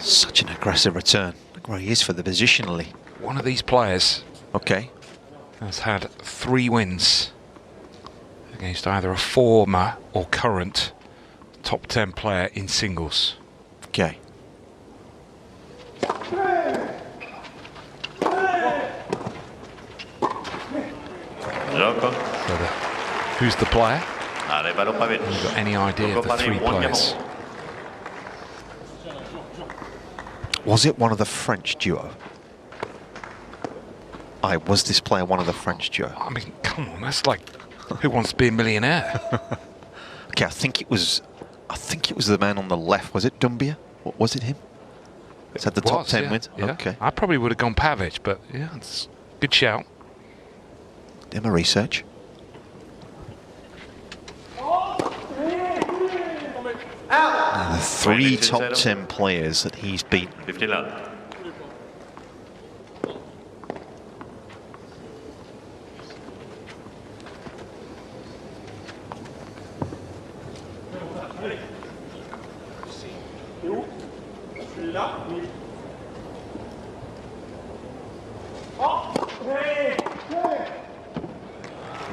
Such an aggressive return. Look where he is for the positionally. One of these players Okay. has had 3 wins against either a former or current top 10 player in singles. Okay. Gioco. So who's the player? Arevalo, Pavic. Have you got any idea of the 3 players? Was it one of the French duo? Was this player one of the French duo? I mean, come on, that's like Who Wants to Be a Millionaire? Okay, I think it was the man on the left. Was it Doumbia? Was it him? It's had the top 10 wins. Yeah. Okay. I probably would have gone Pavic, but yeah, it's a good shout. Do my research. Now, the 3 top 10 players that he's beaten. 50 love.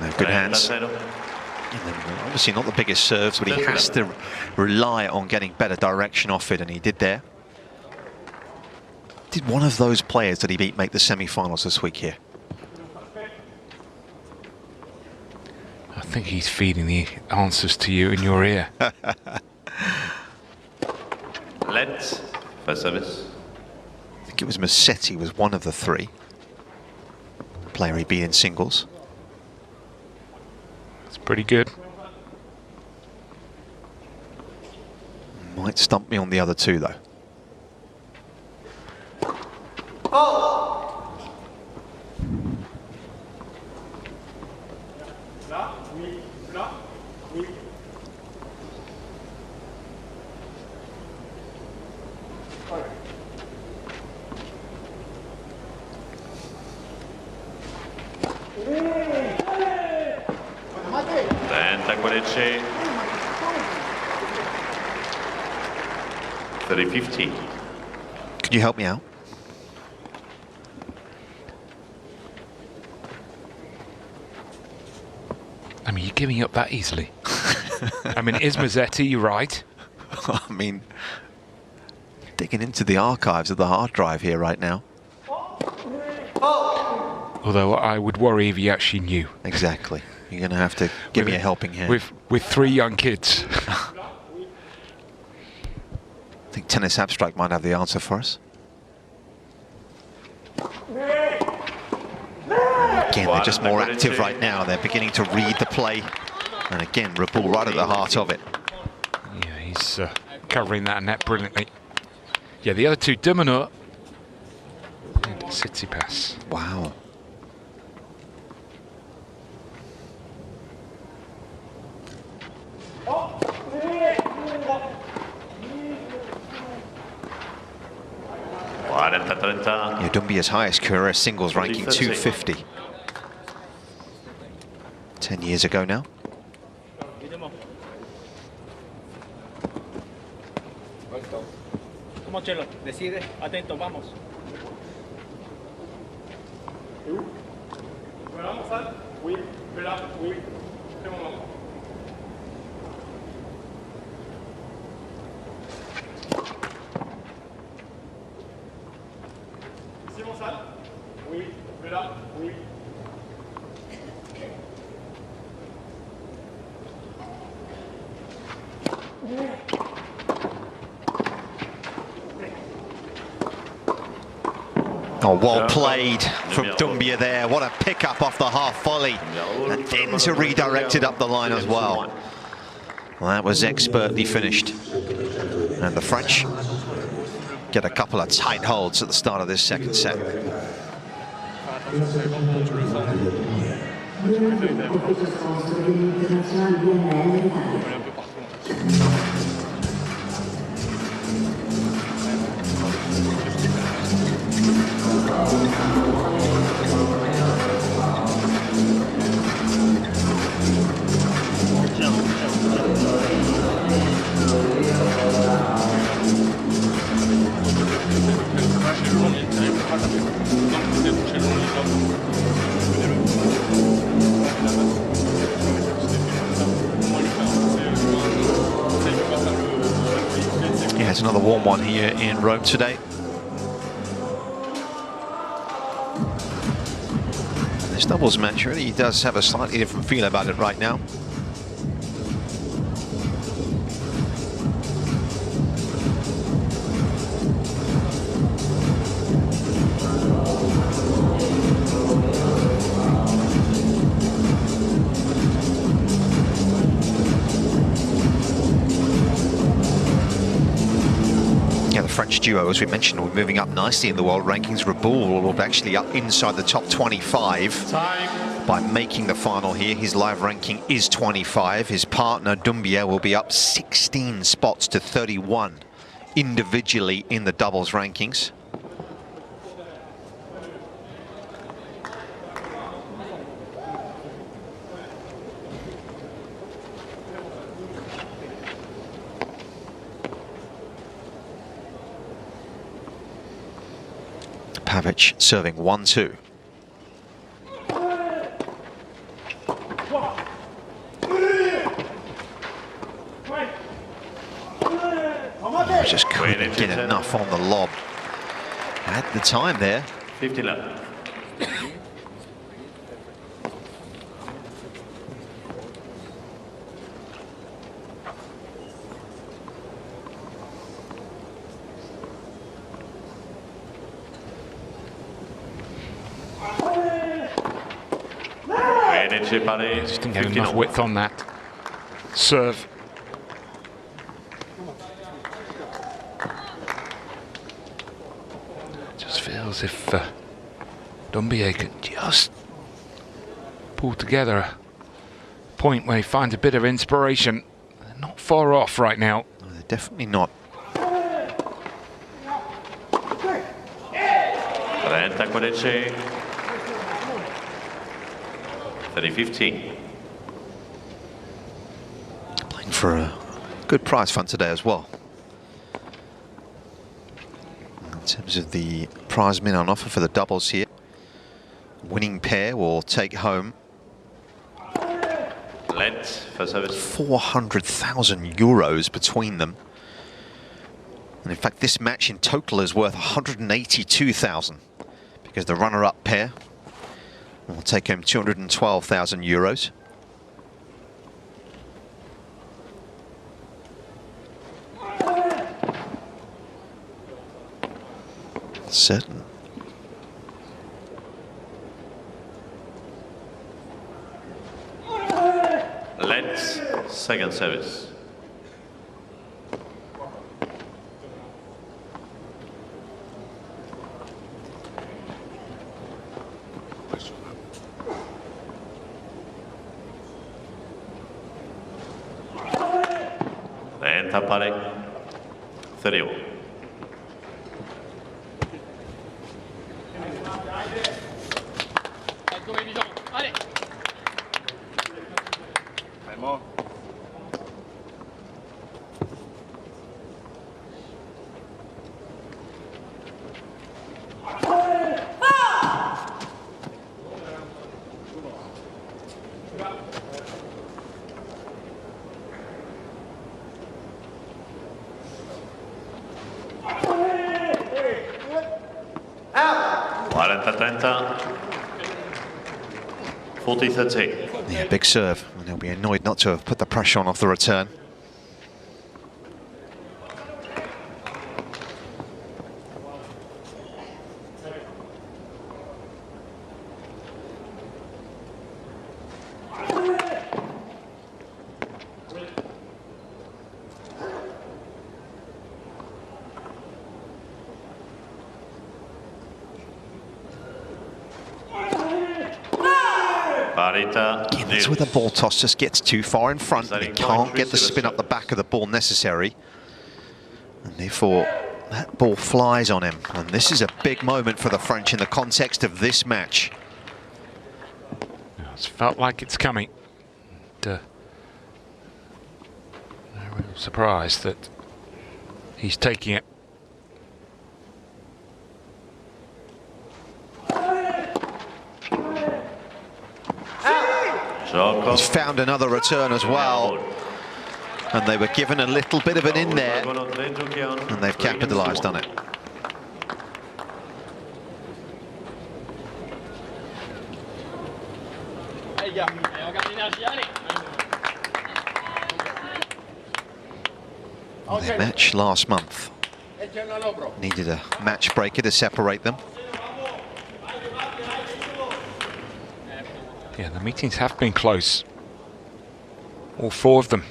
No, good hands. And then, obviously not the biggest serves, but he has to rely on getting better direction off it, and he did there. Did one of those players that he beat make the semi-finals this week here? I think he's feeding the answers to you in your ear. Let's first service. I think it was Massetti was one of the 3. Player he beat in singles. It's pretty good. Might stump me on the other 2 though. Qualice. 350. Could you help me out? I mean, you're giving up that easily. I mean, is Massetti, you're right. I mean, digging into the archives of the hard drive here right now. Although I would worry if you actually knew. Exactly. You're going to have to give me a helping hand. With 3 young kids. I think Tennis Abstract might have the answer for us. Again, they're just more active right now. They're beginning to read the play. And again, Reboul right at the heart of it. Yeah, he's covering that net brilliantly. Yeah, the other 2, Dominant and Tsitsipas. Wow. Yeah, Doumbia's highest career singles ranking 250. 10 years ago now. Como Chelo, decide, atento, vamos. Oui, là, oui, c'est bon. C'est bon ça? Oui, là, oui. Oh, well played from Doumbia there. What a pickup off the half volley. And then to redirect it up the line as well. Well, that was expertly finished. And the French get a couple of tight holds at the start of this second set. There's another warm one here in Rome today. This doubles match really does have a slightly different feel about it right now. French duo, as we mentioned, we're moving up nicely in the world rankings. Reboul will be actually up inside the top 25 by making the final here. His live ranking is 25. His partner Doumbia will be up 16 spots to 31 individually in the doubles rankings. Pavic serving 1-2. Just couldn't get enough on the lob at the time there. 50 left. Just didn't get enough width on that serve. Just feels if Doumbia could just pull together a point where he finds a bit of inspiration. They're not far off right now. No, they're definitely not. 30-15. 30-15. Playing for a good prize fund today as well. In terms of the prize min on offer for the doubles here, winning pair will take home €400,000 between them. And in fact, this match in total is worth 182,000 because the runner-up pair will take home €212,000. Certain. Let's second service. Pare 31. Yeah, big serve, and he'll be annoyed not to have put the pressure on off the return. Again, that's where the ball toss just gets too far in front and he can't get the spin up the back of the ball necessary. And therefore, that ball flies on him. And this is a big moment for the French in the context of this match. It's felt like it's coming. No real surprise that he's taking it. He's found another return as well. And they were given a little bit of an in there, and they've capitalised on it. Their match last month needed a match breaker to separate them. Yeah, the meetings have been close. All four of them.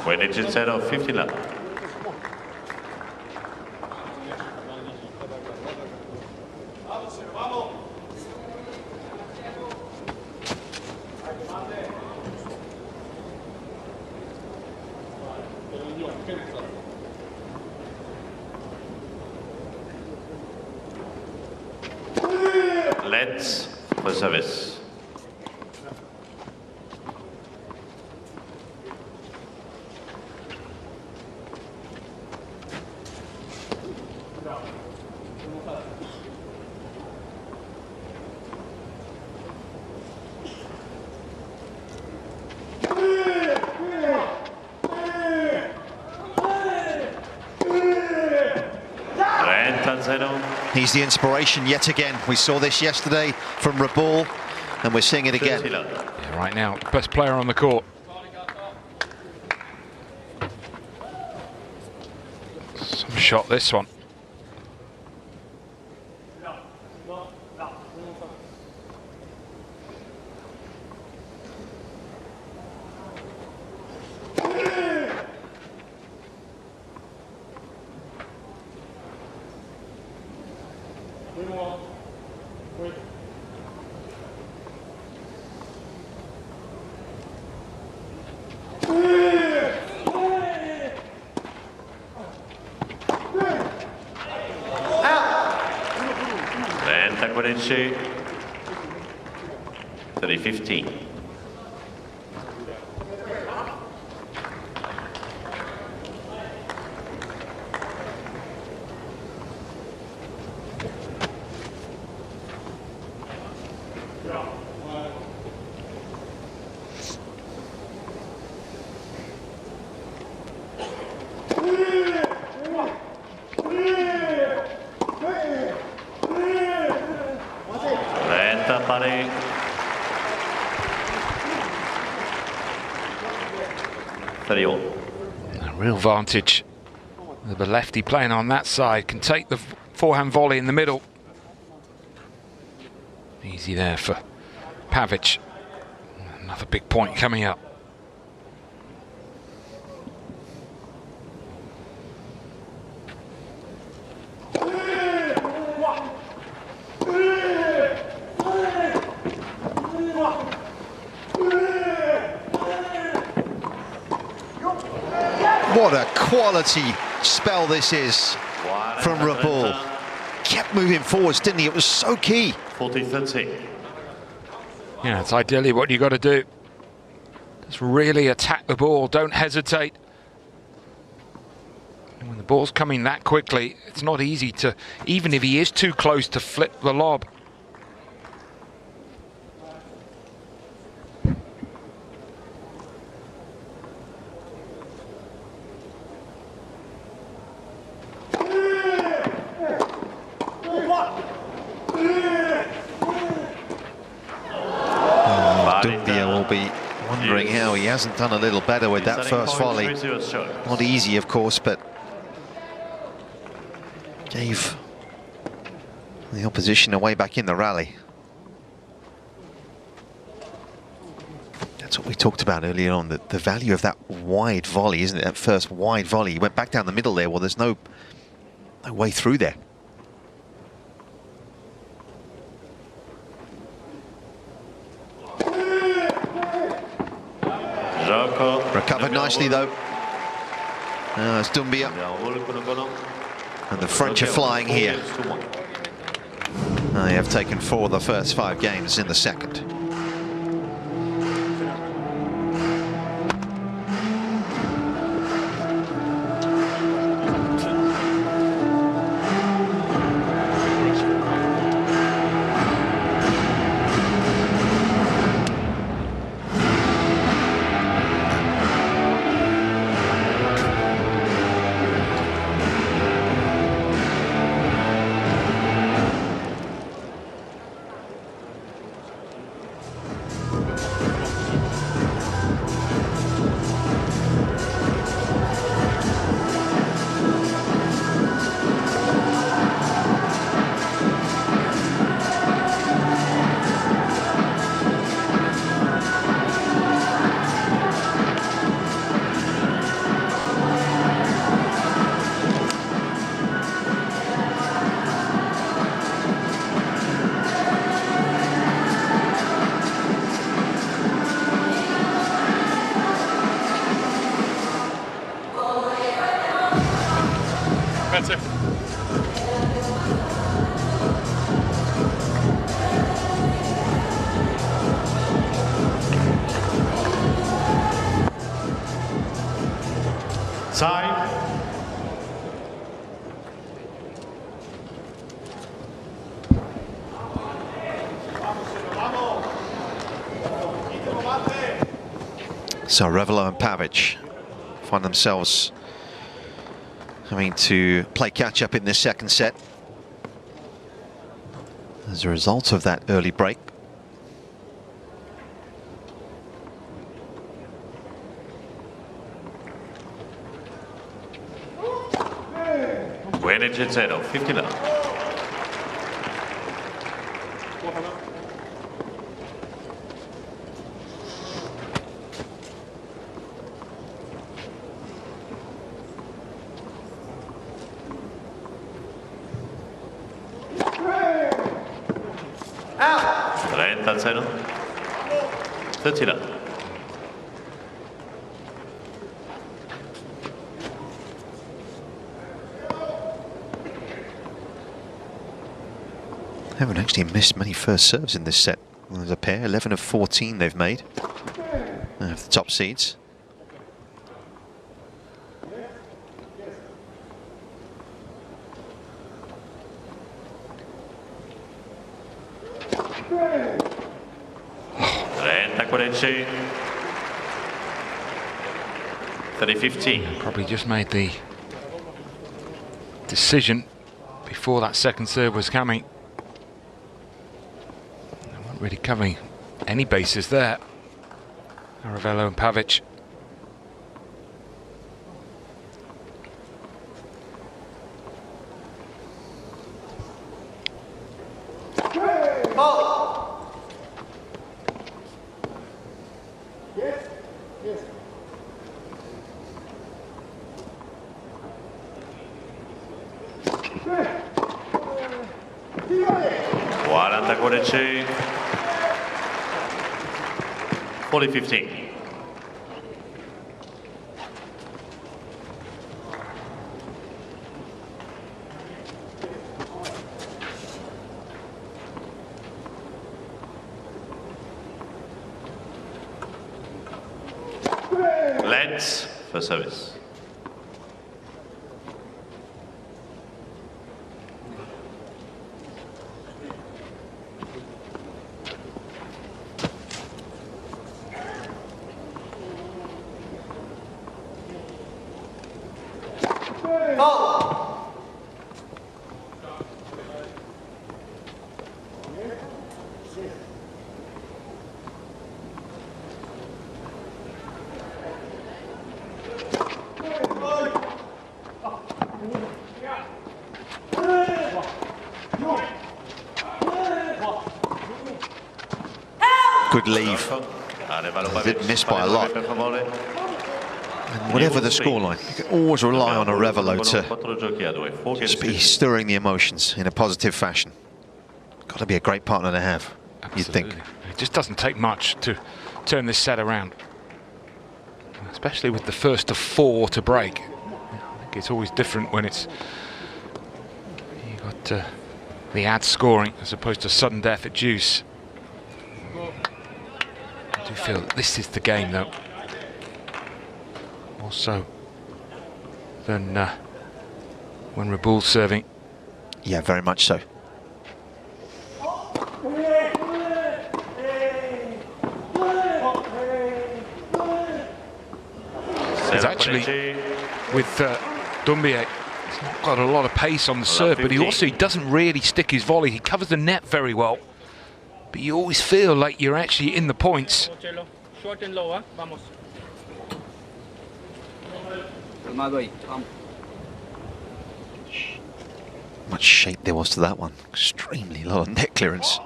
When it's instead of 15 lap. Let's for service. He's the inspiration yet again. We saw this yesterday from Reboul, and we're seeing it again. Yeah, right now, best player on the court. Some shot, this one. Acquarency 3:15. A real vantage. The lefty playing on that side can take the forehand volley in the middle. Easy there for Pavic. Another big point coming up. What a quality spell this is from Reboul. Kept moving forwards, didn't he? It was so key. 40-30. Yeah, it's ideally what you got to do. Just really attack the ball, don't hesitate. And when the ball's coming that quickly, it's not easy to, even if he is too close, to flip the lob. Doumbia will be wondering how he hasn't done a little better with that first volley. Not easy, of course, but gave the opposition a way back in the rally. That's what we talked about earlier on, the value of that wide volley, isn't it? That first wide volley. He went back down the middle there. Well, there's no way through there. Recovered nicely though. It's Doumbia. And the French are flying here. They have taken 4 of the first 5 games in the second. That's it. Side. So Arevalo and Pavic find themselves having to play catch up in this second set as a result of that early break. Buena 0, 50 love. Out. 30-0. 30 love. Haven't actually missed many first serves in this set. Well, there's a pair, 11 of 14 they've made. They have the top seeds. Renta 30-15. Probably just made the decision before that second serve was coming. They weren't really covering any bases there. Arevalo and Pavic. Guarda 40-15. Let's for service. Good leave. They did miss by a lot. And whatever the scoreline, you can always rely on Arevalo to just be stirring the emotions in a positive fashion. Got to be a great partner to have, you'd think. It just doesn't take much to turn this set around, especially with the first of 4 to break. I think it's always different when it's you got the ad scoring as opposed to sudden death at deuce. I do feel that this is the game, though. More so than when Reboul's serving. Yeah, very much so. He's actually, with Doumbia, he's not got a lot of pace on the serve, but he doesn't really stick his volley. He covers the net very well, but you always feel like you're actually in the points. Short and low, vamos. Much shape there was to that one. Extremely low on net clearance.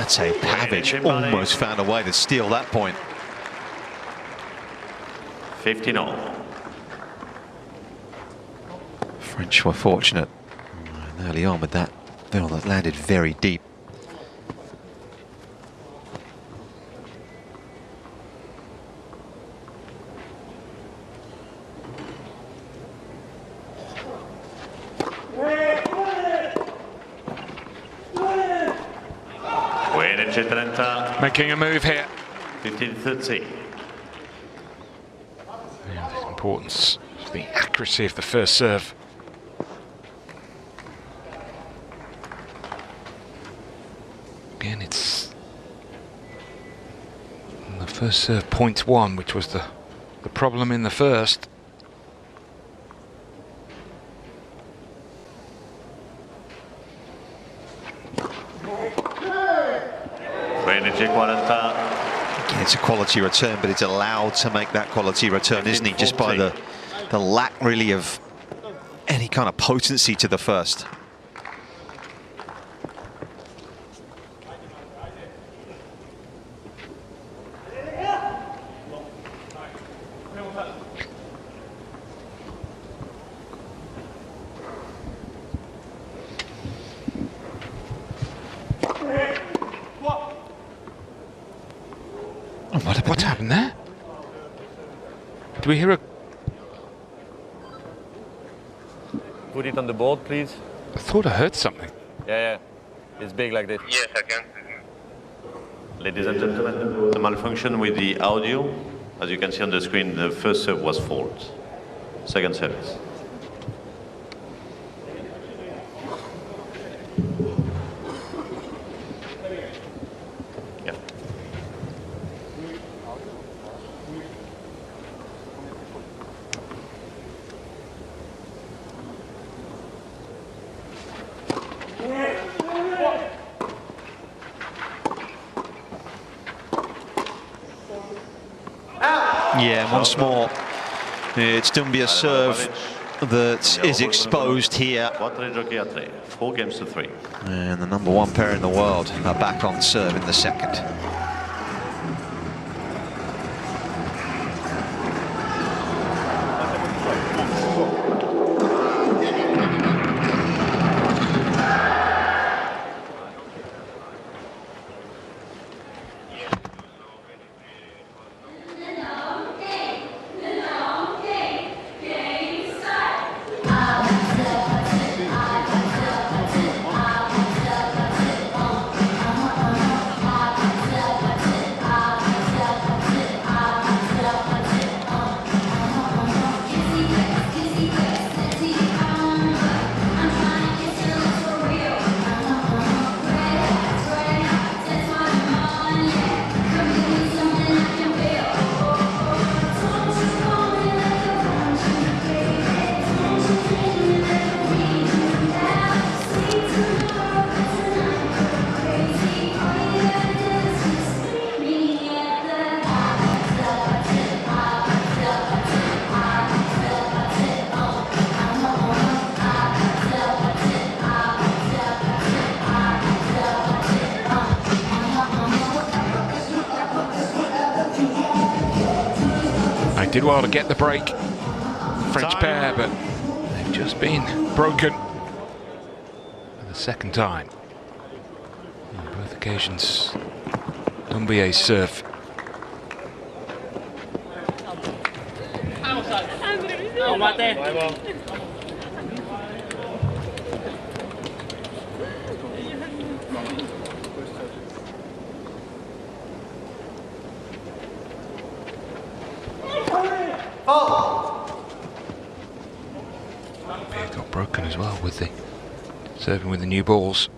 Mate Pavic almost found a way to steal that point. 15-all. French were fortunate early on with that bill that landed very deep. Making a move here. 15-30. Yeah, the importance of the accuracy of the first serve. Again, it's the first serve, point one, which was the problem in the first. Again, it's a quality return, but it's allowed to make that quality return, isn't he? Just by the lack, really, of any kind of potency to the first. What happened there? Do we hear a... Put it on the board, please. I thought I heard something. Yeah. It's big like this. Yes, I can. Ladies and gentlemen, the malfunction with the audio. As you can see on the screen, the first serve was fault. Second service. Yeah, once more, it's Doumbia's serve that is exposed here. 4 games to 3. And the number one pair in the world are back on serve in the second. Did well to get the break, French pair, but they've just been broken for the second time. On both occasions, Doumbia's serve mate. It got broken as well with the serving with the new balls.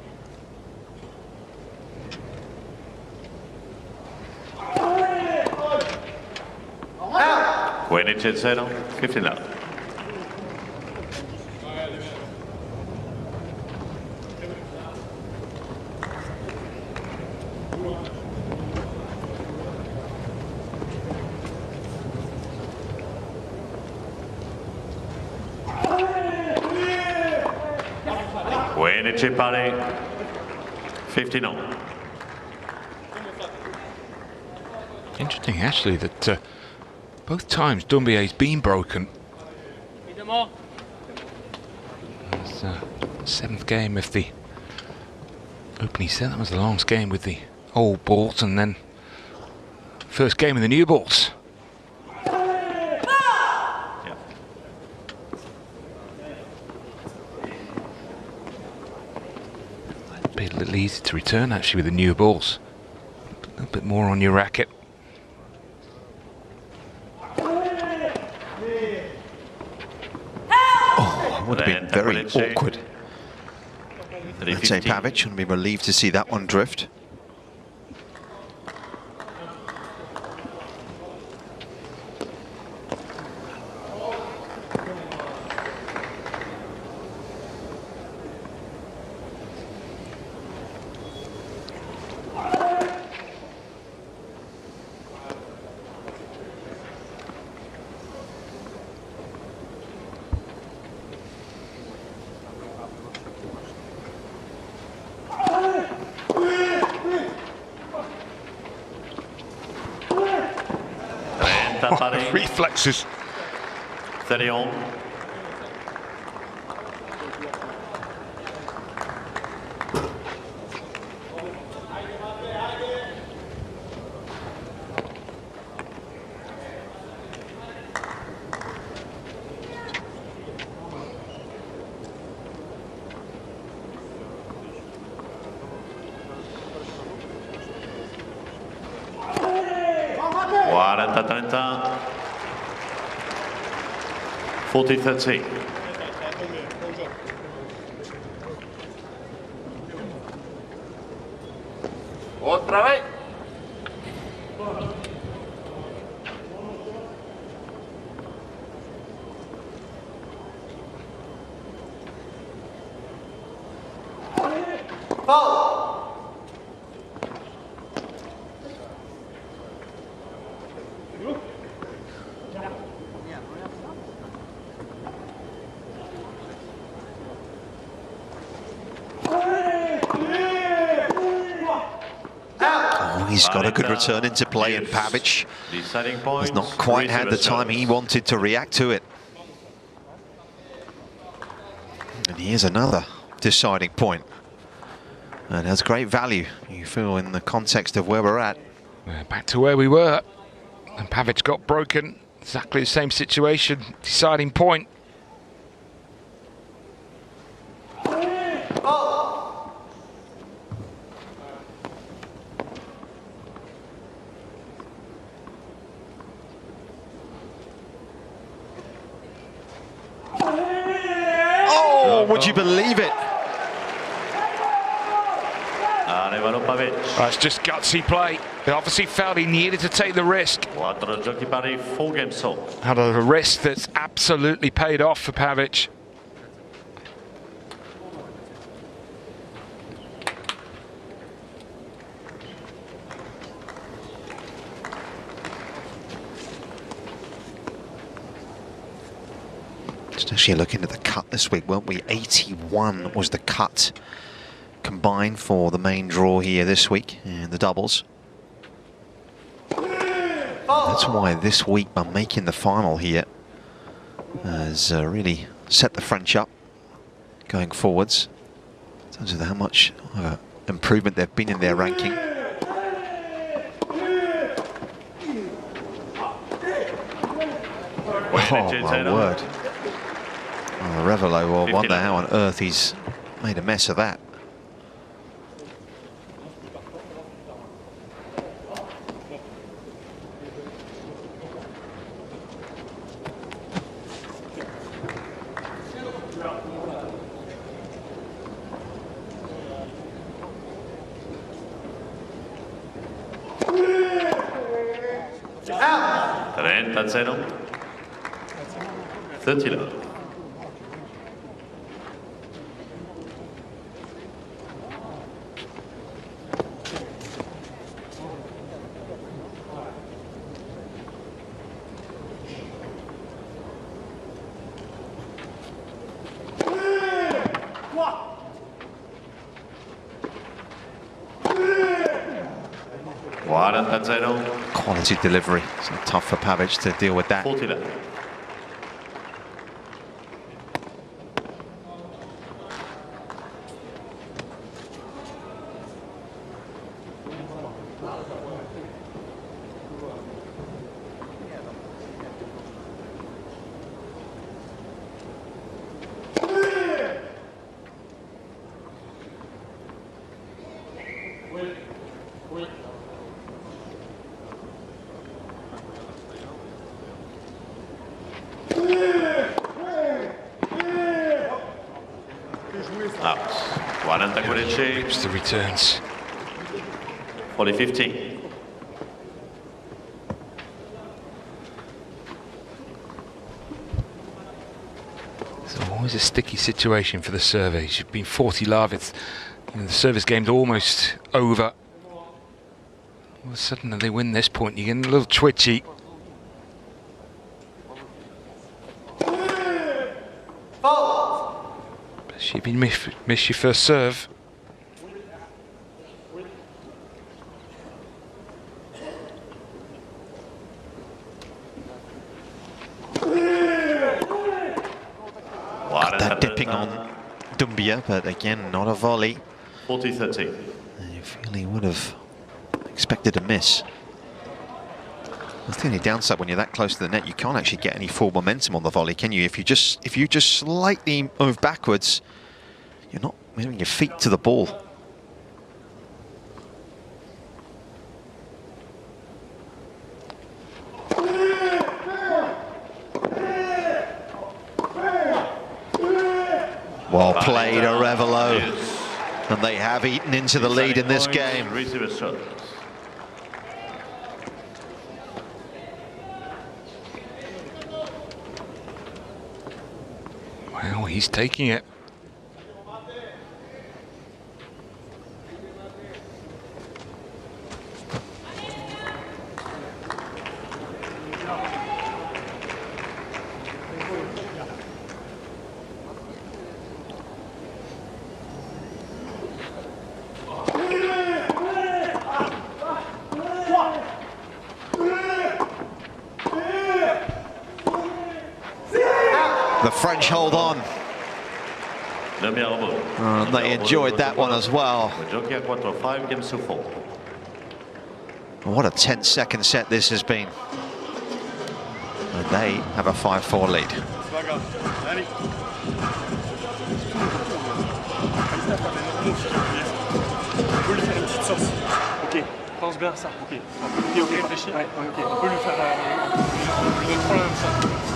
When it's 0, 15 out. When it's pari, 15 on. Interesting actually that both times Doumbia's been broken. It's seventh game of the opening set. That was the longest game with the old balls, and then first game with the new balls. Yeah. It'd be a little easier to return actually with the new balls. A little bit more on your racket. Would have been very awkward. I'd say Pavic would be relieved to see that one drift. Reflexes. 30 on. Guarda 30. 40-13. Otra vez. He's got a good return into play, and Pavic has not quite had the time he wanted to react to it. And here's another deciding point. And has great value, you feel, in the context of where we're at. Back to where we were. And Pavic got broken. Exactly the same situation. Deciding point. Would you believe it? Arevalo Pavic. It's just gutsy play. He obviously felt he needed to take the risk. 4 giochi pari, full game sold. Had a risk that's absolutely paid off for Pavic. Just actually looking at the cut this week, weren't we? 81 was the cut combined for the main draw here this week in the doubles. That's why this week by making the final here has really set the French up going forwards in terms of how much improvement they've been in their ranking. my word. Oh, Arevalo will wonder how on earth he's made a mess of that. Zero. 30 love. Quality delivery. So tough for Pavic to deal with that. 40 left. It's the returns. 40-50. It's always a sticky situation for the service. You've been 40 love. It's, you know, the service game's almost over. Well, suddenly they win this point. You're getting a little twitchy. She'd been miss your first serve. Got that dipping on Doumbia, but again, not a volley. 40-30. You feel he would have expected a miss. That's the only downside when you're that close to the net. You can't actually get any full momentum on the volley, can you? If you just slightly move backwards, you're not moving your feet to the ball. Well played, Arevalo. And they have eaten into the lead in this game. Well, he's taking it. The French hold on. They enjoyed that one as well. What a 10-second set this has been. And they have a 5-4 lead. Ok, pense bien à ça. Ok, ok, réfléchis. Ouais, ok, on peut lui faire. Je lui donne 3 la même chose.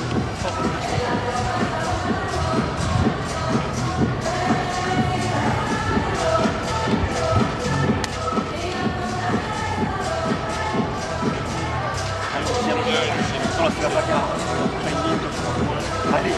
Allez.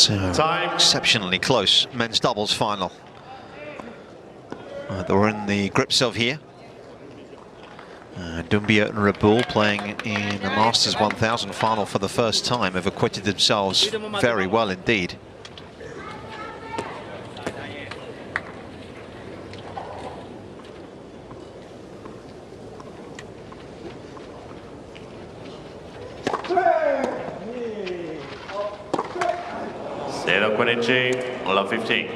So, exceptionally close men's doubles final. That we're in the grips of here. Doumbia and Reboul playing in a Masters 1000 final for the first time have acquitted themselves very well indeed. Alla 15.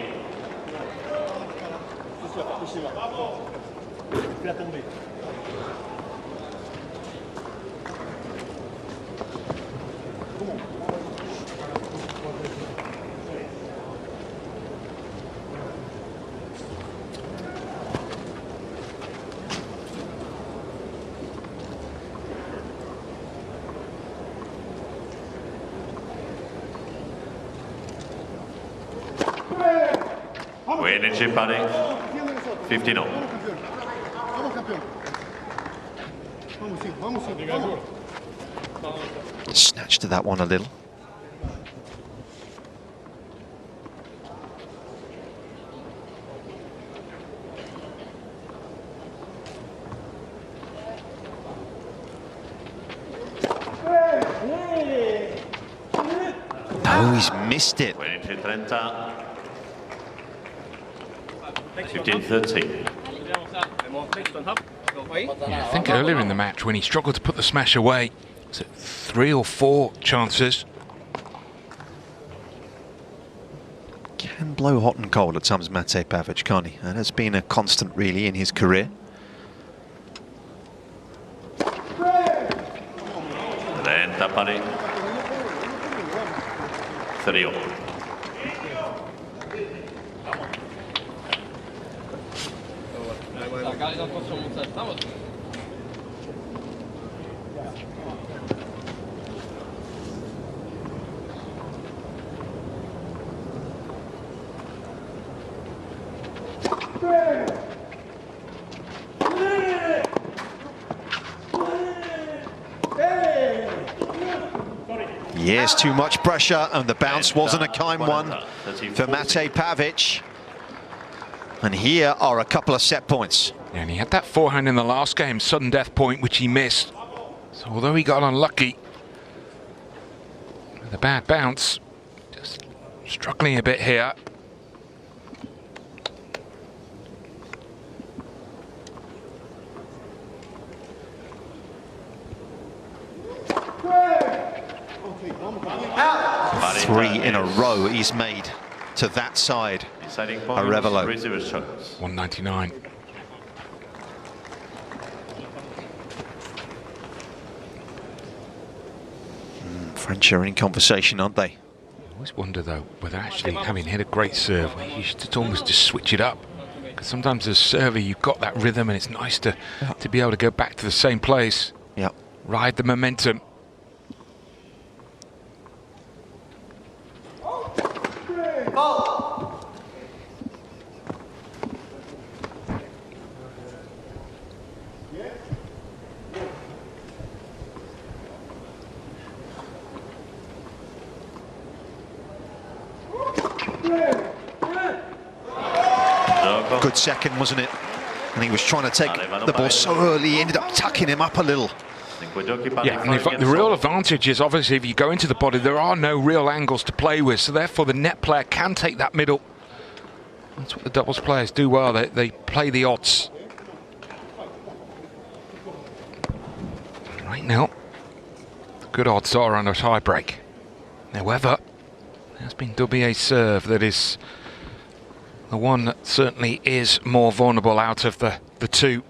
Energy padding, 15 on. Snatched to that one a little. Oh, he's missed it. 15-30. 15-13. Yeah, I think earlier in the match when he struggled to put the smash away, was it 3 or 4 chances? Can blow hot and cold at times, Mate Pavic, can't he? And it's been a constant really in his career. Lenta pari. 3-0. Yes, too much pressure, and the bounce wasn't a kind one for Mate Pavic. And here are a couple of set points. Yeah, and he had that forehand in the last game, sudden death point, which he missed. So although he got unlucky with a bad bounce, just struggling a bit here. Three in a row he's made to that side. Arevalo. 199. French are in conversation, aren't they? I always wonder though whether actually having hit a great serve, you should almost just switch it up. Because sometimes as a server you've got that rhythm and it's nice to be able to go back to the same place. Yeah. Ride the momentum. Good second, wasn't it? And he was trying to take the ball so early, he ended up tucking him up a little. Yeah, and the real advantage is obviously if you go into the body, there are no real angles to play with, so therefore the net player can take that middle. That's what the doubles players do well, they play the odds. Right now, the good odds are on a tie break. However, there's been Doubier's serve that is the one that certainly is more vulnerable out of the two.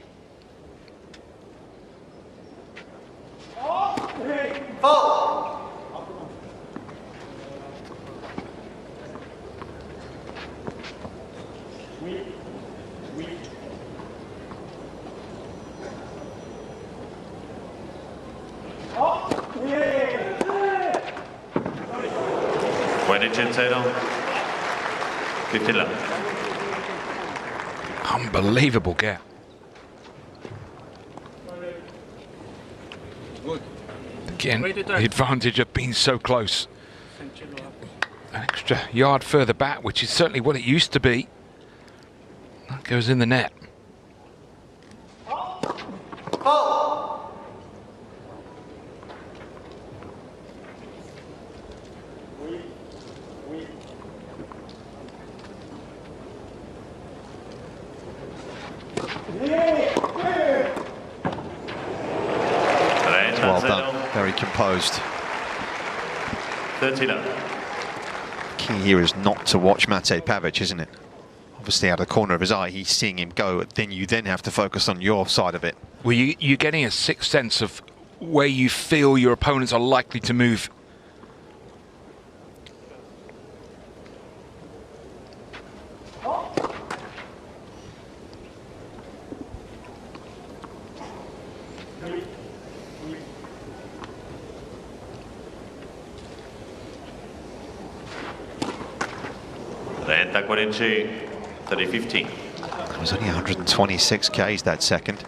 Unbelievable gap. Again, the advantage of being so close. an extra yard further back, which is certainly what it used to be. That goes in the net. Well done, very composed. 30 love. Key here is not to watch Mate Pavic, isn't it? Obviously out of the corner of his eye, he's seeing him go, then you then have to focus on your side of it. Well, you're getting a sixth sense of where you feel your opponents are likely to move. Renta 40, 30-15. It was only 126 Ks that second.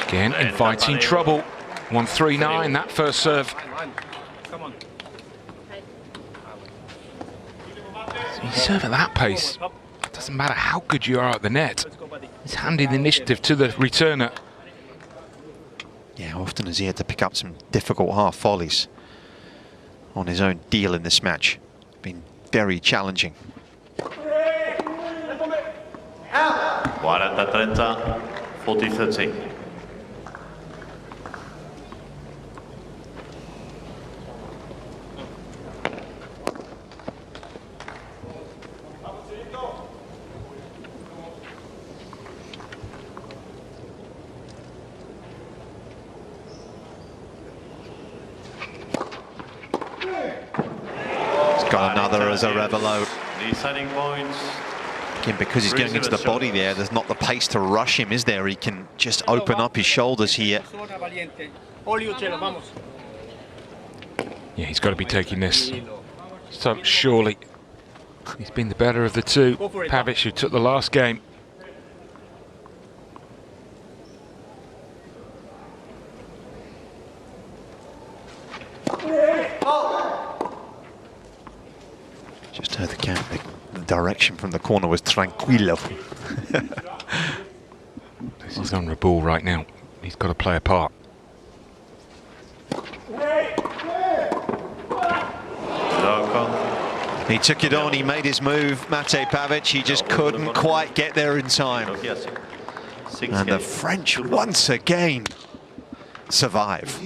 Again, inviting trouble. 139, that first serve. So you serve at that pace. It doesn't matter how good you are at the net. He's handing the initiative to the returner. Yeah, often has he had to pick up some difficult half volleys on his own deal in this match. Been very challenging. 40-30, 40-30. Got another as Arevalo. Deciding points. Again, because he's going into the body there, there's not the pace to rush him, is there? He can just open up his shoulders here. Yeah, he's got to be taking this. So surely he's been the better of the two. Pavic, who took the last game. Just heard the direction from the corner was tranquilo. This is on Reboul right now. He's got to play a part. He took it on, he made his move, Mate Pavic, he just couldn't quite get there in time. And the French once again survive.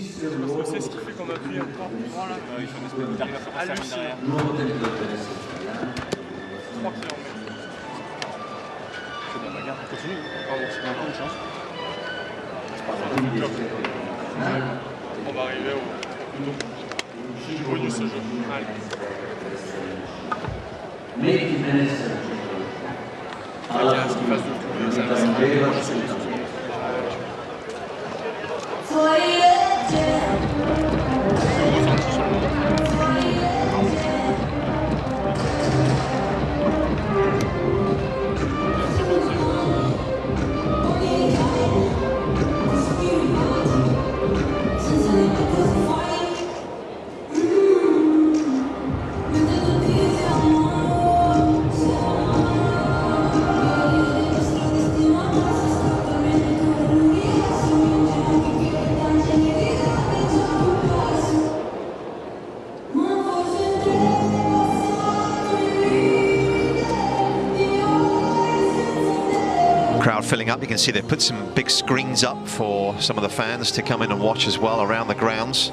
Crowd filling up. You can see they've put some big screens up for some of the fans to come in and watch as well around the grounds.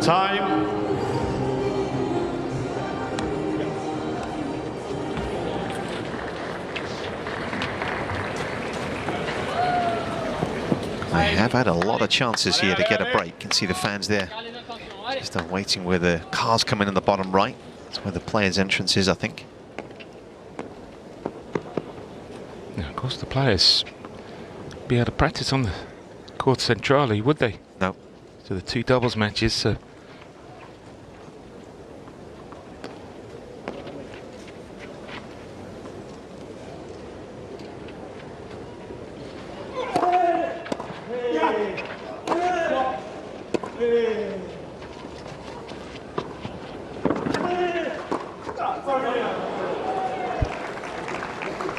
Time. They have had a lot of chances here to get a break. You can see the fans there just waiting where the cars come in the bottom right. That's where the players' entrance is, I think. Yeah, of course, the players be able to practice on the Court Centrale, would they? No. So the 2 doubles matches. So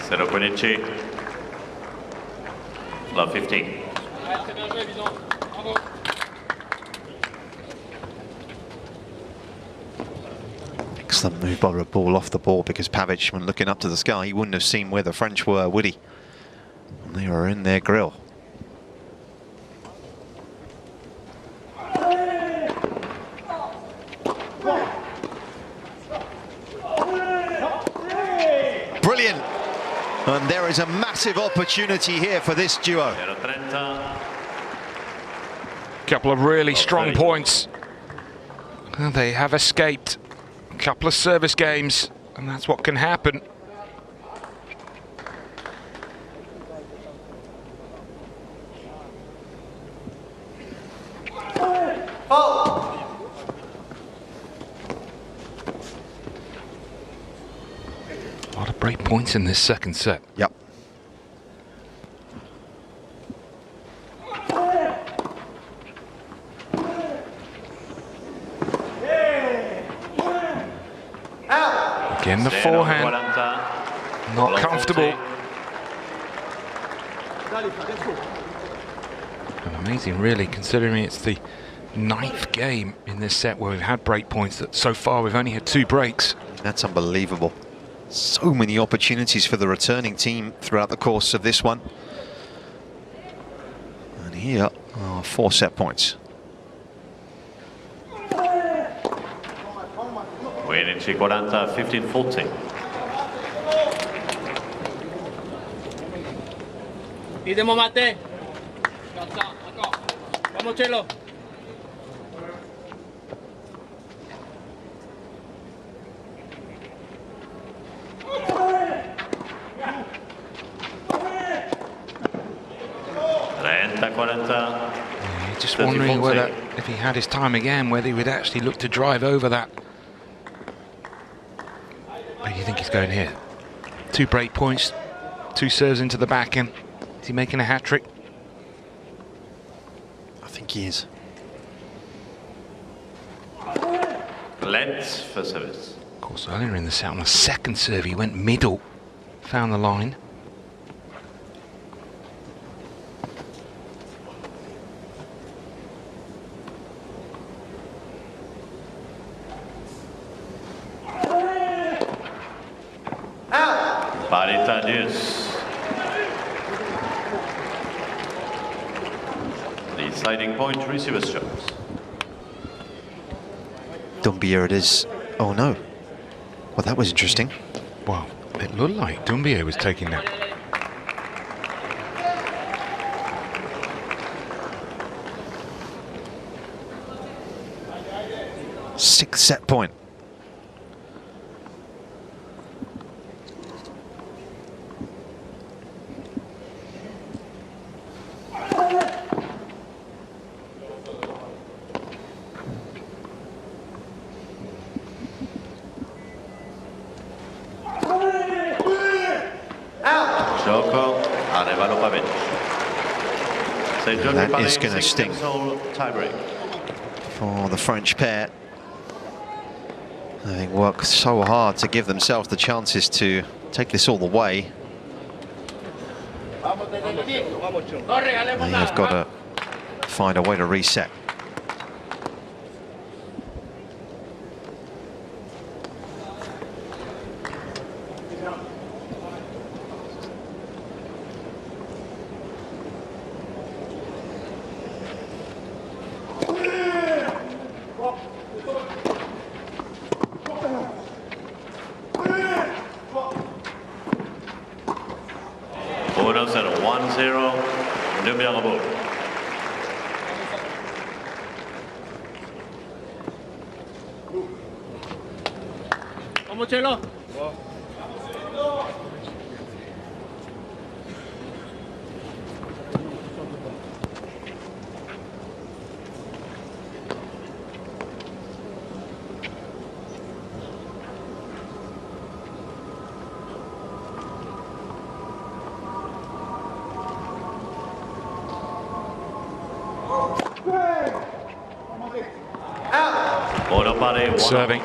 Zero 15. Love 15. Excellent move by Reboul off the ball, because Pavic, when looking up to the sky, he wouldn't have seen where the French were, would he? And they were in their grill. Brilliant! And there is a massive opportunity here for this duo. Zero 30. couple of really strong points. Well, they have escaped a couple of service games, and that's what can happen. A lot of break points in this second set. Yep. Again, the forehand, not comfortable. Amazing, really, considering it's the 9th game in this set where we've had break points. That so far we've only had 2 breaks. That's unbelievable. So many opportunities for the returning team throughout the course of this one. And here are 4 set points. Winning 40, 15-14. Idemo mate. Vamos Chelo. Just wondering whether, if he had his time again, whether he would actually look to drive over that. Where do you think he's going here? 2 break points, 2 serves into the back end. Is he making a hat-trick? I think he is. Let's for service. Of course, earlier in the set on the second serve, he went middle, found the line. Deciding point, receiver's choice. Doumbia it is. Oh no. Well, that was interesting. Well, it looked like Doumbia was taking that. Sixth set point. Arevalo, Pavic. That is going to sting tiebreak for the French pair. They work so hard to give themselves the chances to take this all the way. They have got to find a way to reset. Doumbia Reboul. Vamos, Chelo. Serving.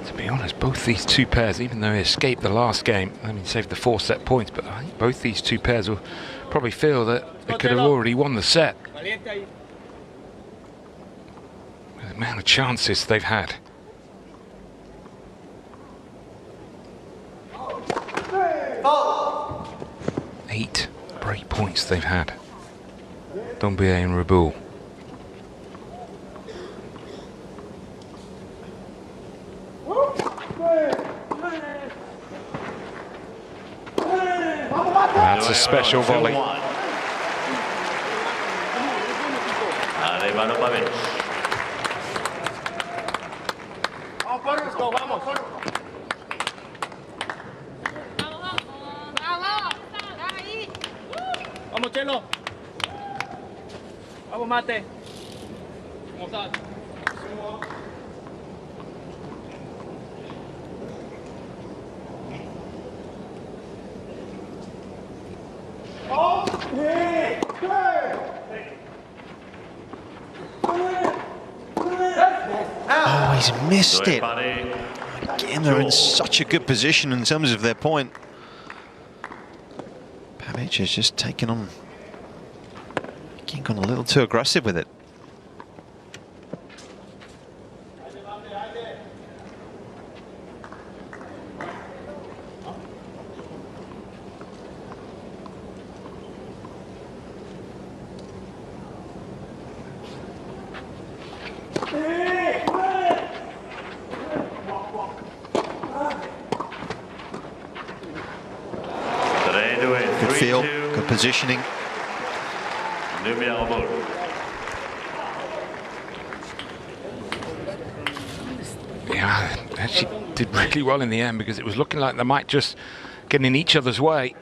To be honest, both these two pairs, even though they escaped the last game, I mean, saved the 4 set points, but I think both these two pairs will probably feel that they could have already won the set. With the amount of chances they've had. Oh. 8 break points they've had. Doumbia and Reboul. That's a special volley. Arevalo, Pavic. Vamos, Chelo. Vamos, Mate. ¿Cómo estás? Oh, he's missed it. Again, they're in such a good position in terms of their point. Pavic has just taken on, again, gone a little too aggressive with it. Good feel, good positioning. Doumbia, Reboul. Yeah, actually did really well in the end because it was looking like they might just get in each other's way.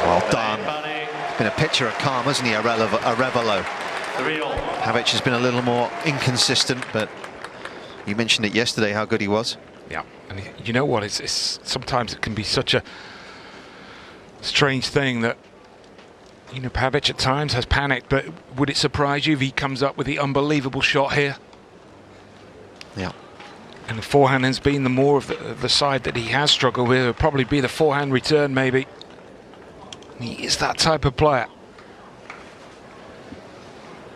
Well done. It's been a picture of calm, hasn't he, Arevalo? Pavic has been a little more inconsistent, but you mentioned it yesterday how good he was. Yeah, and you know what? It's sometimes it can be such a strange thing that, you know, Pavic at times has panicked, but would it surprise you if he comes up with the unbelievable shot here? Yeah. And the forehand has been the more of the side that he has struggled with. It'll probably be the forehand return, maybe. He is that type of player.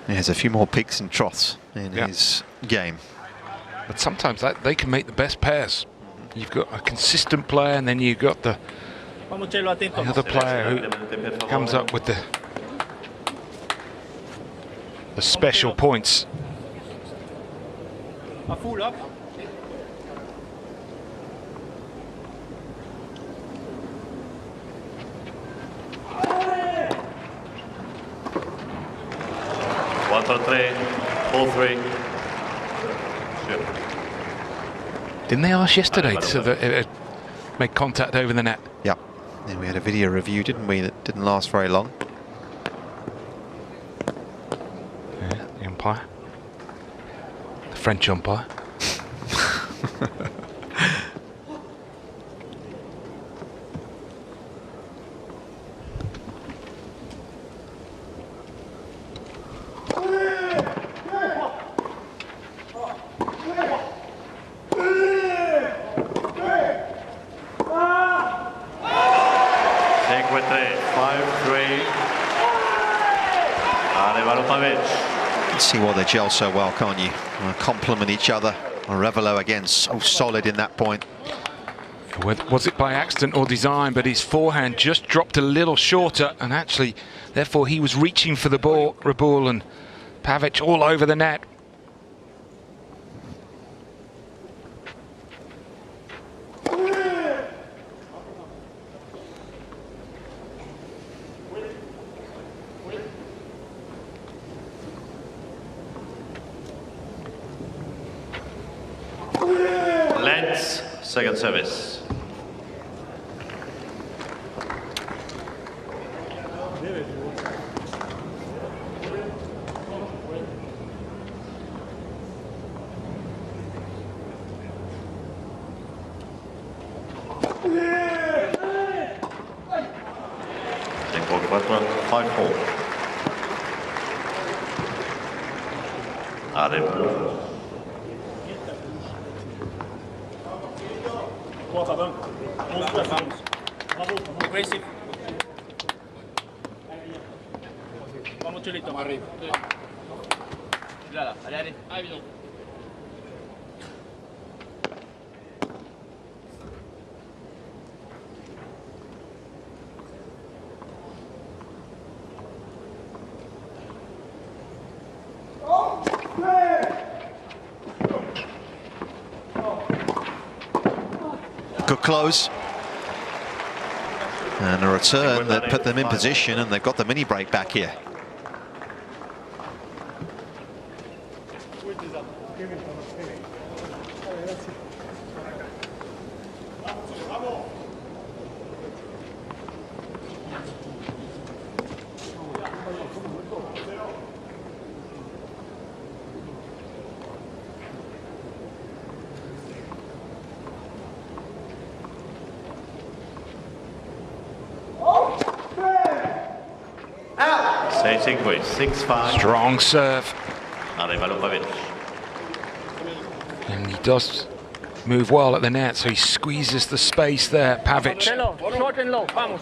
He has a few more peaks and troughs in his game. But sometimes they can make the best pairs. You've got a consistent player, and then you've got the other player who comes up with the special points. A full up. One for 3, 4-3. Sure. Didn't they ask yesterday so that it make contact over the net? Yeah. And we had a video review, didn't we, that didn't last very long. Yeah, the umpire. The French umpire. Take with 3, 5-3. Arevalo, Pavic. See why they gel so well, can't you? Complement each other. Arevalo again, so solid in that point. Was it by accident or design, but his forehand just dropped a little shorter, and actually, therefore, he was reaching for the ball. Reboul and Pavic all over the net. Lens, second service. Tempo 5-4. Arevalo. Aggressive. Vamos, Chulito. Arriba. Là, allez, allez. Ah, évident. Good close. And a return that put them in position, and they've got the mini break back here. Setting with 6-5. Strong serve. Arevalo Pavic. And he does move well at the net, so he squeezes the space there. Pavic. Short and low. Vamos.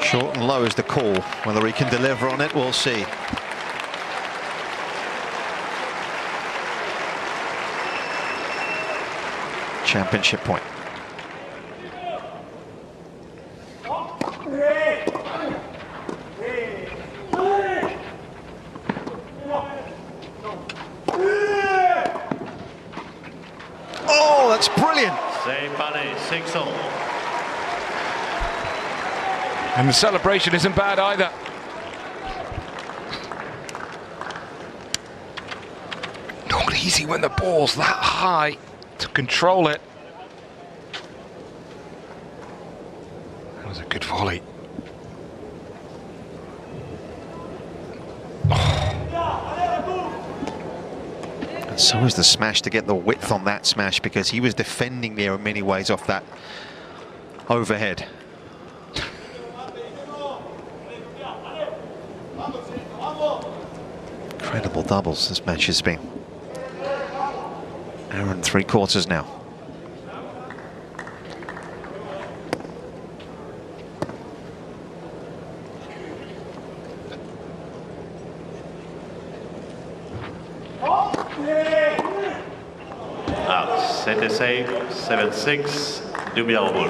Short and low is the call. Whether he can deliver on it, we'll see. Championship point. Oh, that's brilliant. Same Pane, 6-all. And the celebration isn't bad either. Not easy when the ball's that high to control it. That was a good volley. And so is the smash to get the width on that smash, because he was defending there in many ways off that overhead. Incredible doubles this match has been. Hour and 3/4 now. CTC 7-6, Doumbia Reboul.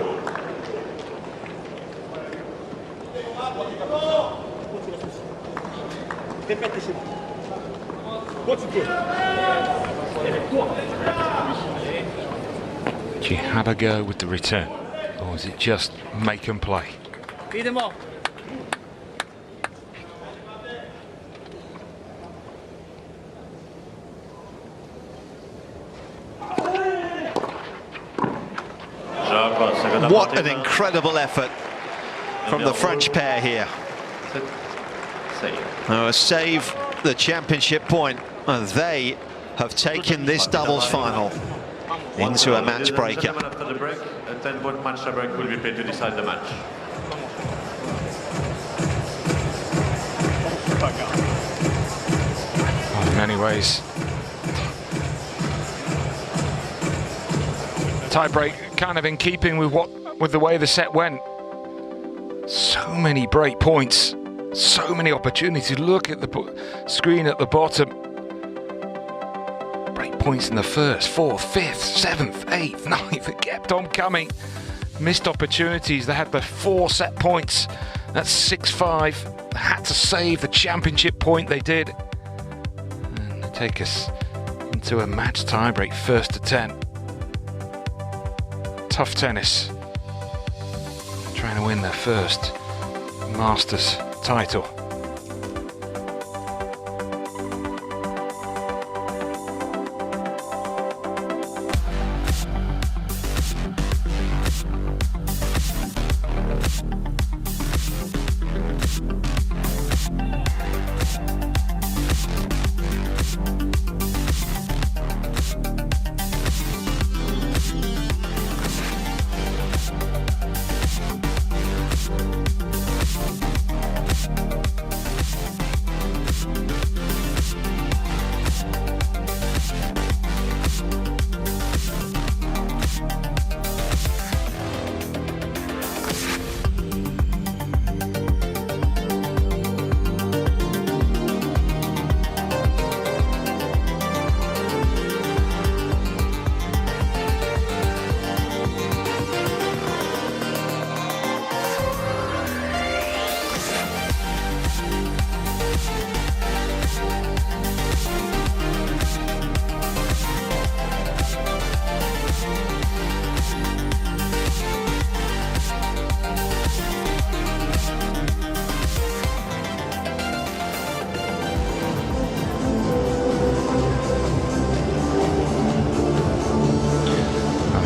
Do you have a go with the return, or is it just make and play? Feed them off. What an incredible effort from the French pair here. Save the championship point. They have taken this doubles final into a match breaker. After the break, a 10-point match break will be played to decide the match. Well, in many ways, tie break kind of in keeping with the way the set went. So many break points So many opportunities. Look at the screen at the bottom. Break points in the first, fourth, fifth, seventh, eighth, ninth. It kept on coming. Missed opportunities. They had the 4 set points. That's 6-5. They had to save the championship point. They did. And they take us into a match tiebreak, 1st to 10. Tough tennis. They're trying to win their first Masters title.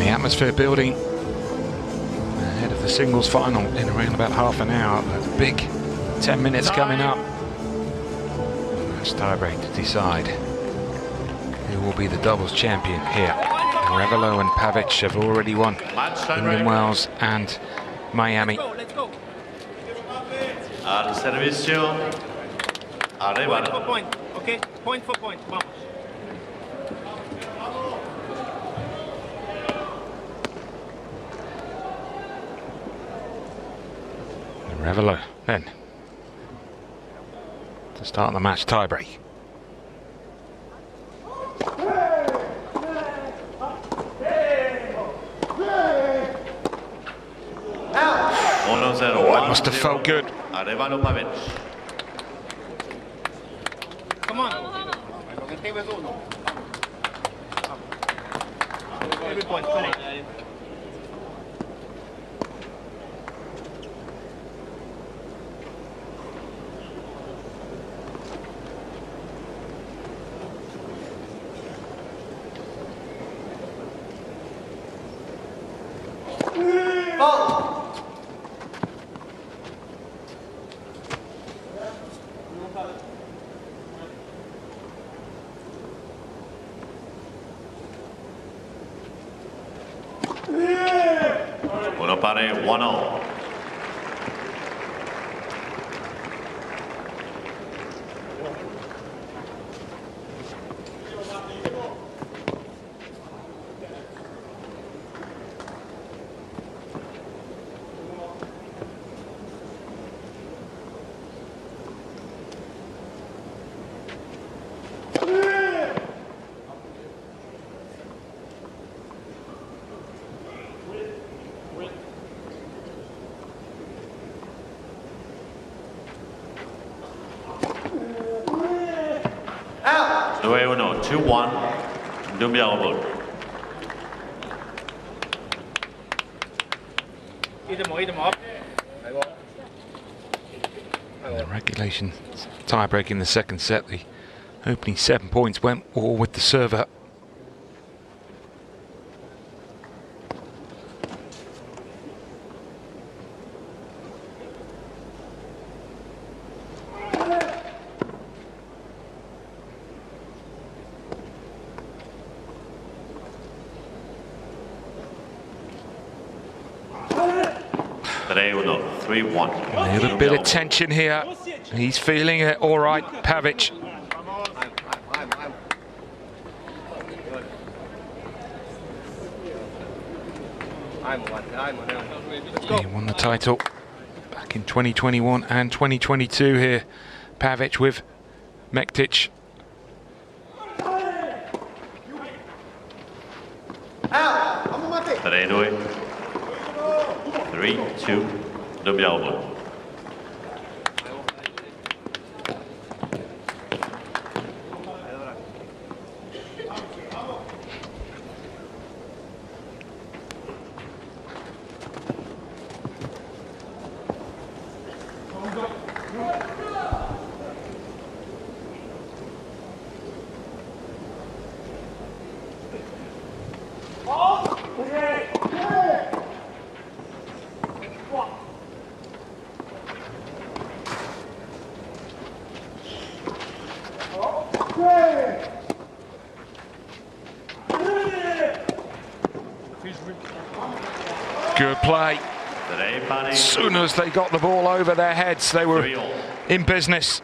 Atmosphere building ahead of the singles final in around about half an hour. The big 10 minutes coming up. Match tiebreak to decide who will be the doubles champion here. Arevalo and Pavic have already won Indian Wells and Miami. Let's go. Al servicio, Point for Arevalo. point, okay? Point for point. Vamos. Arevalo then to start the match tiebreak. 1-0. That must have felt good. Arevalo Pavic. Come on. Every point, come on. Uno pare, 1-0. Out. 2-1, 2-1. Doumbia Reboul. Eat them up. The regulation tiebreak in the second set. The opening 7 points went all with the server. Reboul, 3-1. A little bit of tension here. He's feeling it all right, Pavic. He won the title back in 2021 and 2022 here. Pavic with Mektic. Terreno. 3, 2, Doumbia Reboul. Good play. As soon as they got the ball over their heads, they were in business.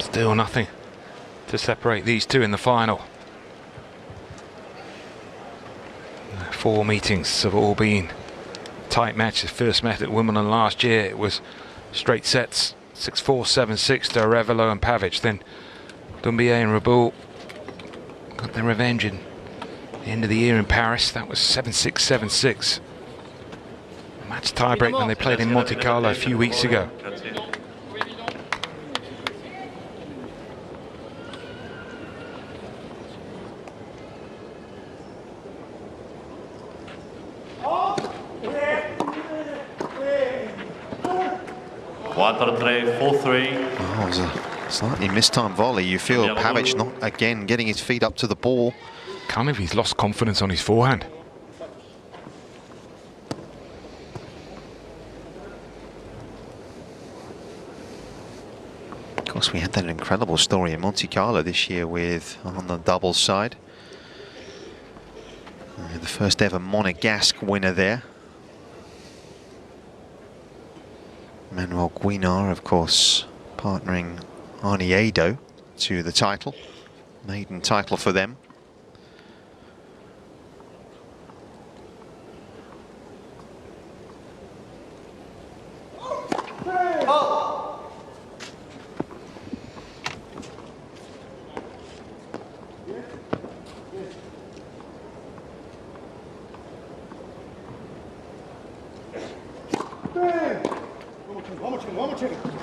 Still nothing to separate these two in the final. 4 meetings have all been tight matches. First met at Wimbledon last year, it was straight sets, 6-4, 7-6 to Arevalo and Pavic. Then Doumbia and Reboul got their revenge in the end of the year in Paris. That was 7-6, 7-6. Match tiebreak when they played in Monte Carlo a few weeks ago. Quattro, 3, 4-3. Oh, it was a slightly mistimed volley. You feel Pavic not again getting his feet up to the ball. Kind of, he's lost confidence on his forehand. Of course, we had that incredible story in Monte Carlo this year with, on the doubles side, the first ever Monegasque winner there. Manuel Guinar, of course, partnering Arevalo to the title, maiden title for them.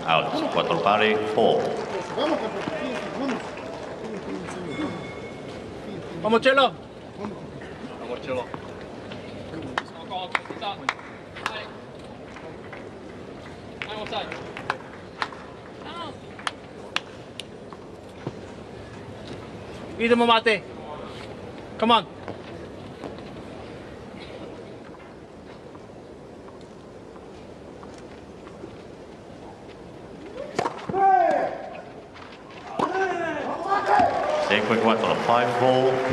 Out, 4 pari, 4. Vamos, Chelo. Vamos, Chelo. Idemo, Mate. Come on.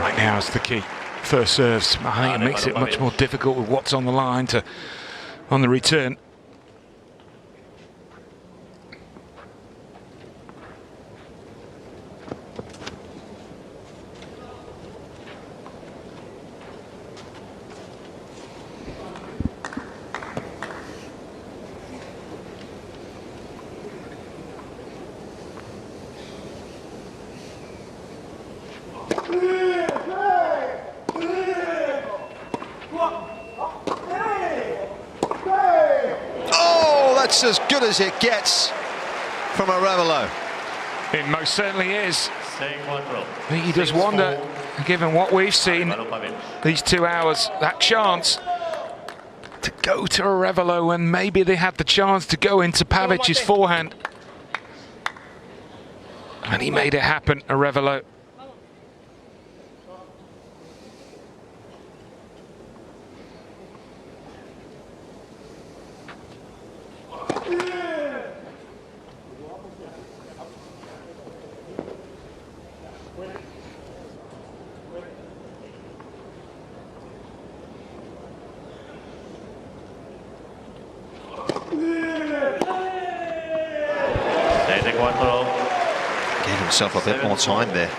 Right now is the key. First serves. I think it makes it much more difficult with what's on the line to on the return. That's as good as it gets from Arevalo. It most certainly is. I think he does wonder, given what we've seen these 2 hours, that chance to go to Arevalo, and maybe they had the chance to go into Pavic's forehand. And he made it happen, Arevalo. Gave himself a bit more time there.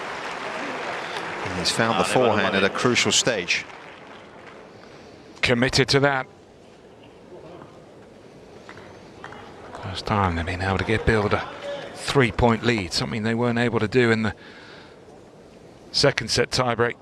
He's found the forehand at a crucial stage. Committed to that. First time they've been able to build a 3-point lead, something they weren't able to do in the second set tiebreak.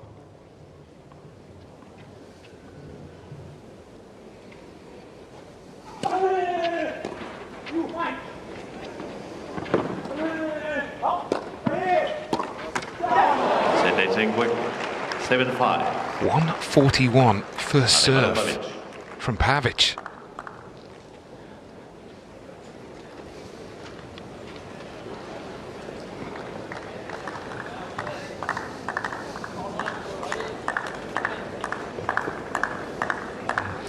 Set 7-5. 141 first serve from Pavic.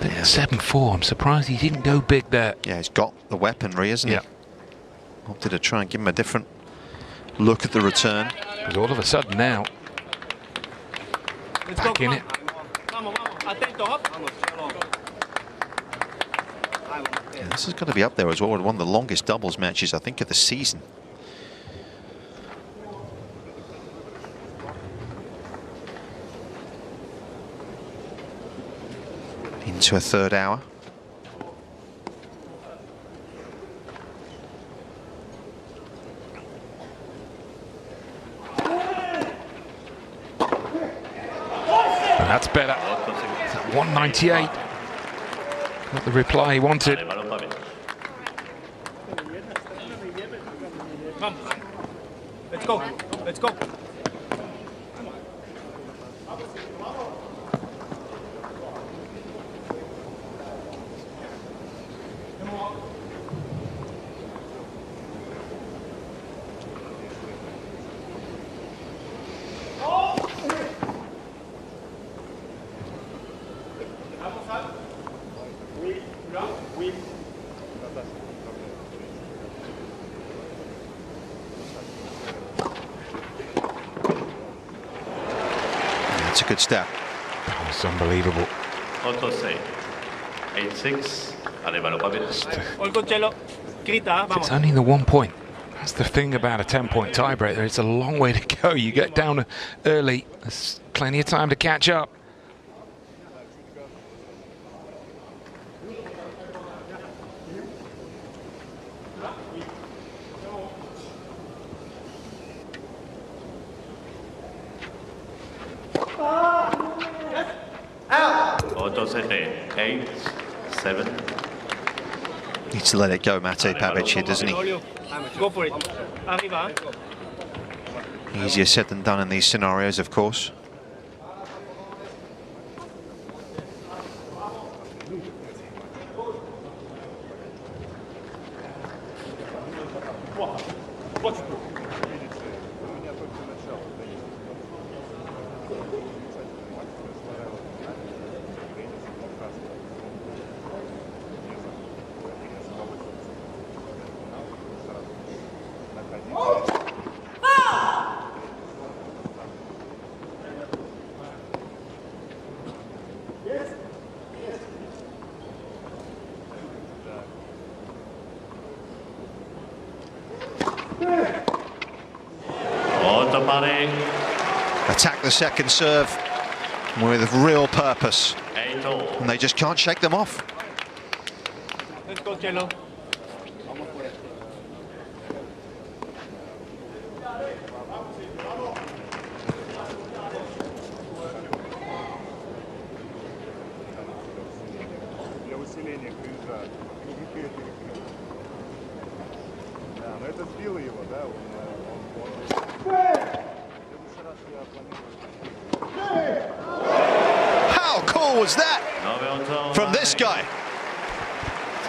Yeah, 7-4. I'm surprised he didn't go big there. Yeah, he's got the weaponry, isn't Yeah. he? Opted to try and give him a different look at the return. But all of a sudden now, back in it. Yeah, this is going to be up there as well. One of the longest doubles matches, I think, of the season. Into a third hour. That's better. 198. Not the reply he wanted. Come. Let's go. Let's go. That's a good step. That was unbelievable. Auto say 8-6. Arevalo Pavic. All good, Cello. Grita, vamos. It's only the 1 point. That's the thing about a 10-point tiebreaker. It's a long way to go. You get down early. There's plenty of time to catch up. Auto set 8-7. Needs to let it go, Mate Pavic here, doesn't he? Go for it. Arriba. Easier said than done in these scenarios, of course. Auto pare. Attack the second serve with real purpose. 8-0. And they just can't shake them off. Let's go, Cello. How cool was that from this guy?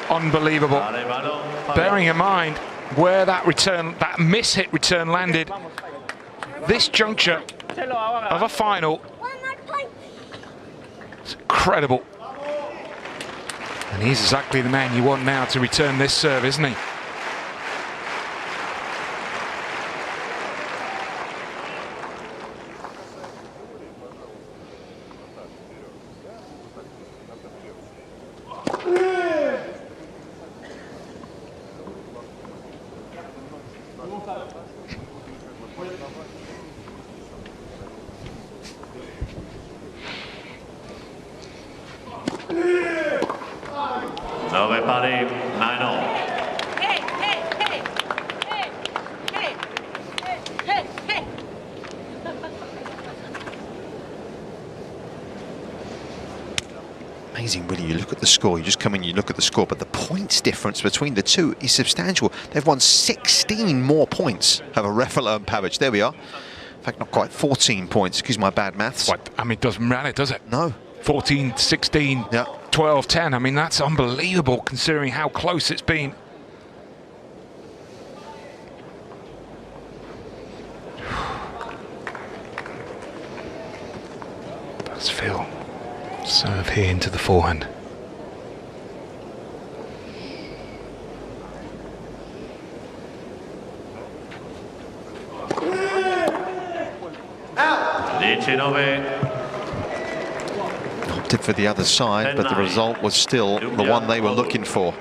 Unbelievable. Arevalo Pavic. Bearing in mind where that return, that miss-hit return landed, this juncture of a final, it's incredible. And he's exactly the man you want now to return this serve, isn't he? 9 pari, 9-all. Hey, hey, hey, hey, hey, hey, hey. Amazing, really. You look at the score, you just come in, you look at the score, but the points difference between the two is substantial. They've won 16 more points over Arevalo and Pavic. There we are. In fact, not quite 14 points. Excuse my bad maths. What? I mean, it doesn't matter, does it? No. 14, 16, Yeah. 12, 10. I mean, that's unbelievable considering how close it's been. That's Phil. Serve here into the forehand. Opted for the other side, but the result was still the one they were looking for.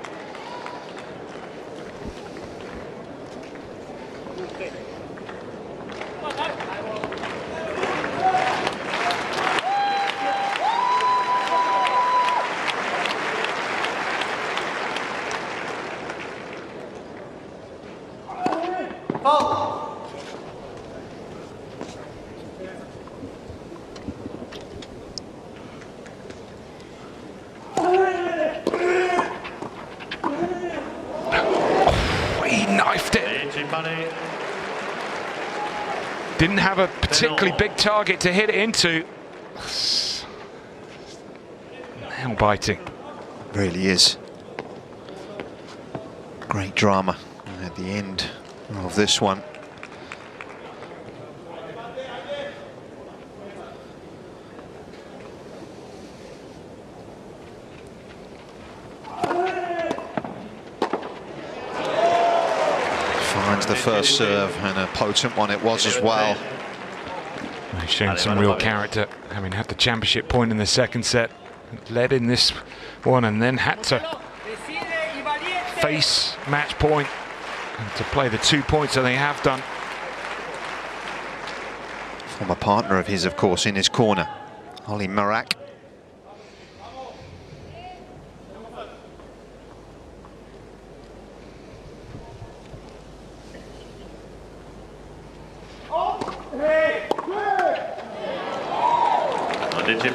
Didn't have a particularly big target to hit it into. Nail biting. Really is. Great drama at the end of this one. Finds the first serve, and a potent one it was as well. He's shown some real character, having had the championship point in the second set, led in this one and then had to face match point and to play the 2 points that they have done. Former partner of his, of course, in his corner, Ollie Marak.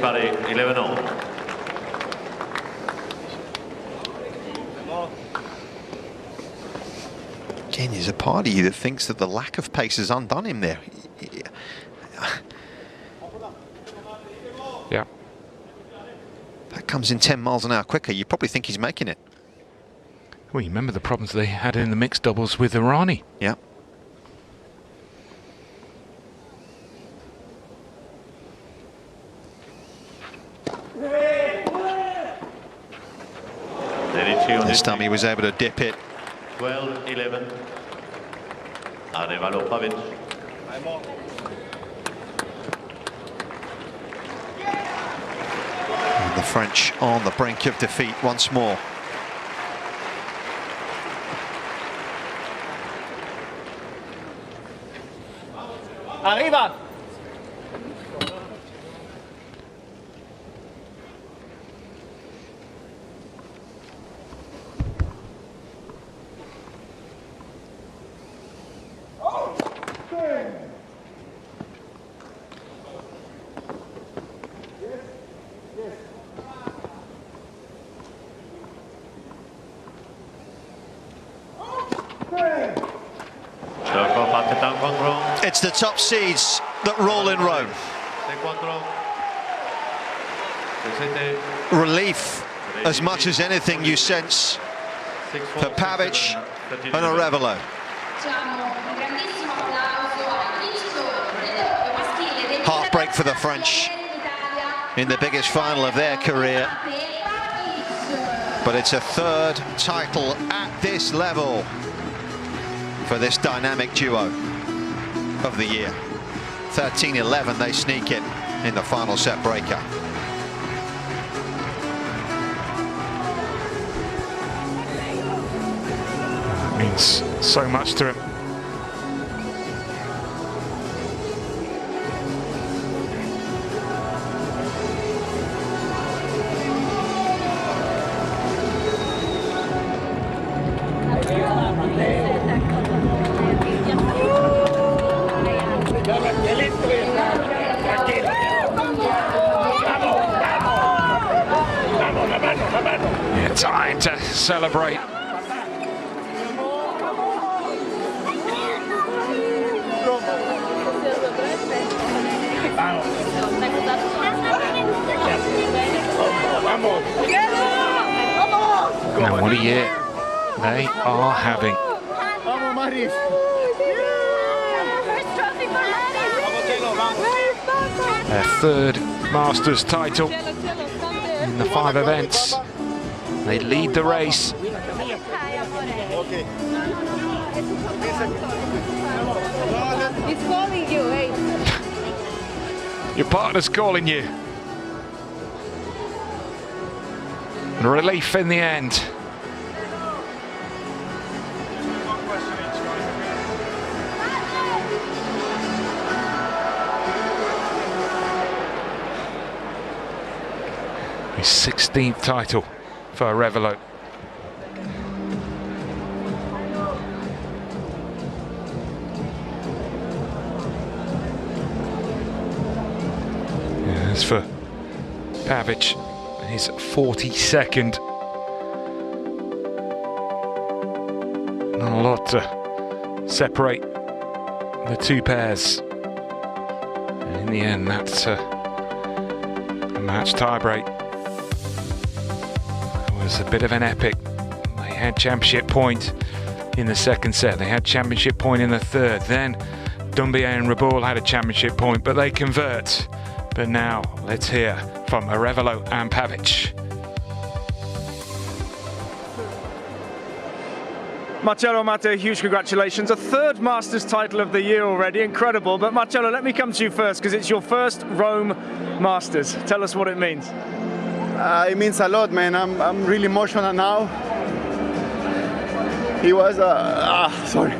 Pari, 11-all. Again, there's a part of you that thinks that the lack of pace has undone him there. Yeah. That comes in 10 miles an hour quicker. You probably think he's making it. Well, you remember the problems they had in the mixed doubles with Irani. Yeah. This time he was able to dip it. 12-11. Arevalo, Pavic. And the French on the brink of defeat once more. Arriva! It's the top seeds that rule in Rome. Relief, as much as anything, you sense for Pavic and Arevalo. Heartbreak for the French in the biggest final of their career. But it's a third title at this level for this dynamic duo of the year. 13-11, they sneak it in the final set breaker. That means so much to him. time to celebrate. And what a year they are having. Their third Masters title in the 5 events. They lead the race. He's calling you, hey. Your partner's calling you. Relief in the end. His 16th title for Arevalo. As for Pavic, his 42nd. Not a lot to separate the two pairs. And in the end, that's a match tiebreak. It was a bit of an epic. They had championship point in the second set. They had championship point in the third. Then Doumbia and Reboul had a championship point, but they convert. But now, let's hear from Arevalo and Pavic. Marcello, Mate, huge congratulations. A third Masters title of the year already, incredible. But Marcello, let me come to you first, because it's your first Rome Masters. Tell us what it means. It means a lot, man. I'm really emotional now. It was, sorry.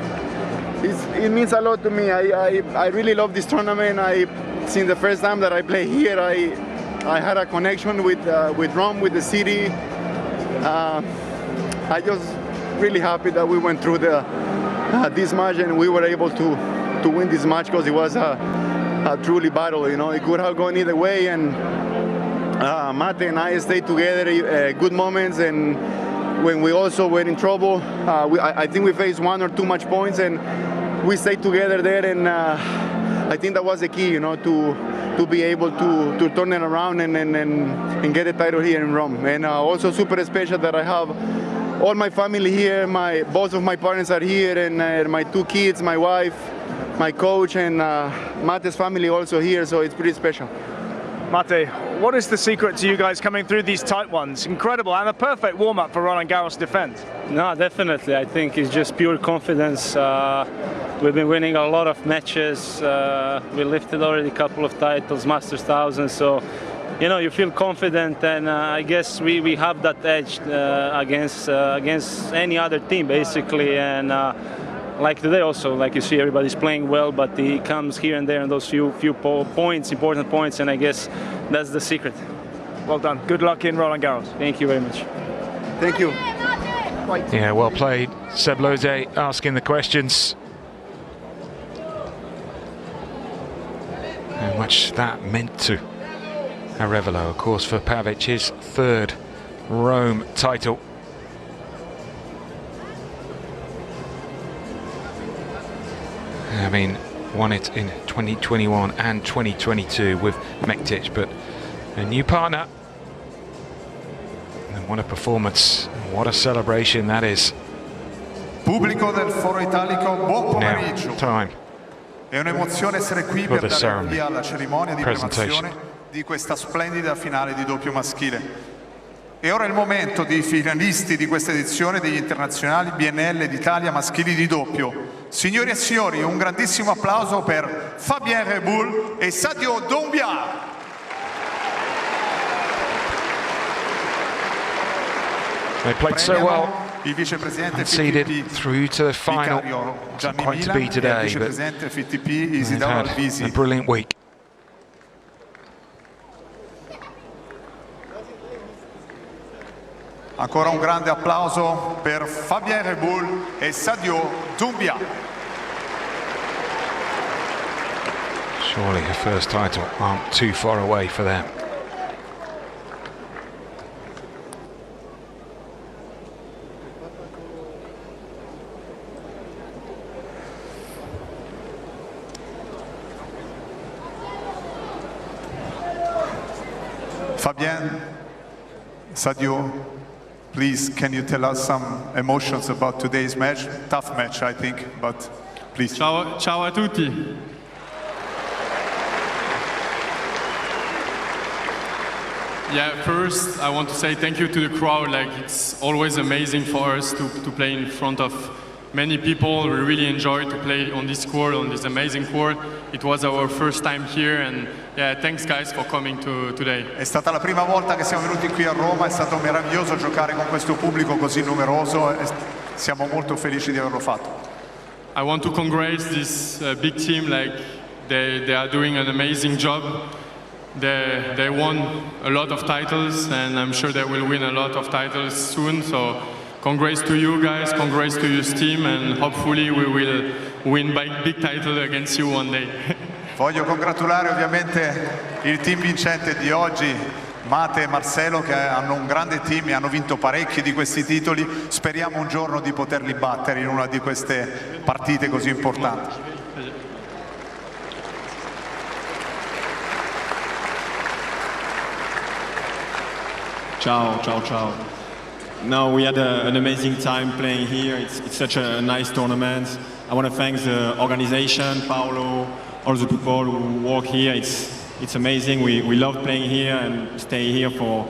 It means a lot to me. I really love this tournament. Since the first time that I play here, I had a connection with Rome, with the city. I just really happy that we went through this match and we were able to win this match, because it was a truly battle. You know, it could have gone either way, and Mate and I stayed together good moments, and when we also were in trouble, I think we faced 1 or 2 match points, and we stayed together there, and I think that was the key, you know, to be able to turn it around and get a title here in Rome. And also super special that I have all my family here. Both of my parents are here, and my 2 kids, my wife, my coach, and Mate's family also here, so it's pretty special. Mate, what is the secret to you guys coming through these tight ones? Incredible, and a perfect warm-up for Roland Garros' defense. No, definitely. I think it's just pure confidence. We've been winning a lot of matches. We lifted already a couple of titles, Masters 1000. So, you know, you feel confident, and I guess we have that edge against any other team, basically. And like today, also, like you see, everybody's playing well, but he comes here and there in those few points, important points, and I guess that's the secret. Well done. Good luck in Roland Garros. Thank you very much. Thank you. Yeah, well played. Seb Lose asking the questions. How much that meant to Arevalo, of course, for Pavic, his 3rd Rome title. Having won it in 2021 and 2022 with Mektic, but a new partner. And what a performance, what a celebration that is. Pubblico del Foro Italico, buon pomeriggio. Now, time. È un'emozione essere qui per dare via alla cerimonia di premiazione di questa splendida finale di doppio maschile. E ora è il momento dei finalisti di questa edizione degli internazionali BNL d'Italia maschili di doppio. Signori e signori, un grandissimo applauso per Fabien Reboul e Sadio Doumbia. They played so well and seeded through to the final. Wasn't quite to be today, but they've had a brilliant week. Ancora un grande applauso per Fabien Reboul e Sadio Doumbia. Surely her first title aren't too far away for them. Fabien, Sadio, please, can you tell us some emotions about today's match? Tough match, I think, but please. Ciao a tutti. Yeah, first I want to say thank you to the crowd. Like, it's always amazing for us to play in front of many people. We really enjoy to play on this court, on this amazing court. It was our first time here, and yeah, thanks guys for coming today. È stata la prima volta che siamo venuti qui a Roma, è stato meraviglioso giocare con questo pubblico così numeroso e siamo molto felici di averlo fatto. I want to congratulate this big team. Like, they are doing an amazing job. They won a lot of titles, and I'm sure they will win a lot of titles soon. So congrats to you guys, congrats to your team, and hopefully we will win big title against you one day. Voglio congratulare ovviamente il team vincente di oggi, Mate e Marcelo, che hanno un grande team e hanno vinto parecchi di questi titoli. Speriamo un giorno di poterli battere in una di queste partite così importanti. Ciao, ciao, ciao. No, we had an amazing time playing here. It's such a nice tournament. I want to thank the organization, Paolo, all the people who work here. It's amazing. We love playing here and stay here for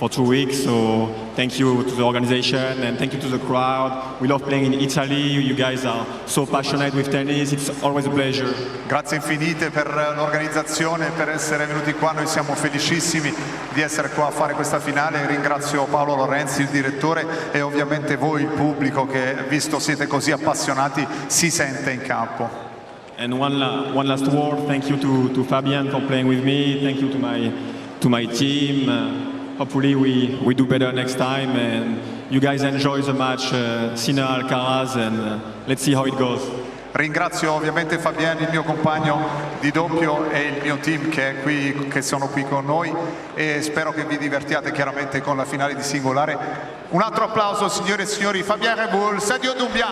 2 weeks. So thank you to the organization and thank you to the crowd. We love playing in Italy. You guys are so passionate with tennis. It's always a pleasure. Grazie infinite per l'organizzazione, per essere venuti qua. Noi siamo felicissimi di essere qua a fare questa finale. Ringrazio Paolo Lorenzi, il direttore, e ovviamente voi, il pubblico, che visto siete così appassionati si sente in campo. And one last word. Thank you to Fabian for playing with me. Thank you to my team. Hopefully we do better next time, and you guys enjoy the match, Sinner Alcaraz, and let's see how it goes. Ringrazio ovviamente Fabien, il mio compagno di doppio, e il mio team che sono qui con noi, e spero che vi divertiate chiaramente con la finale di singolare. Un altro applauso, signore e signori, Fabien Reboul, Sadio Doumbia.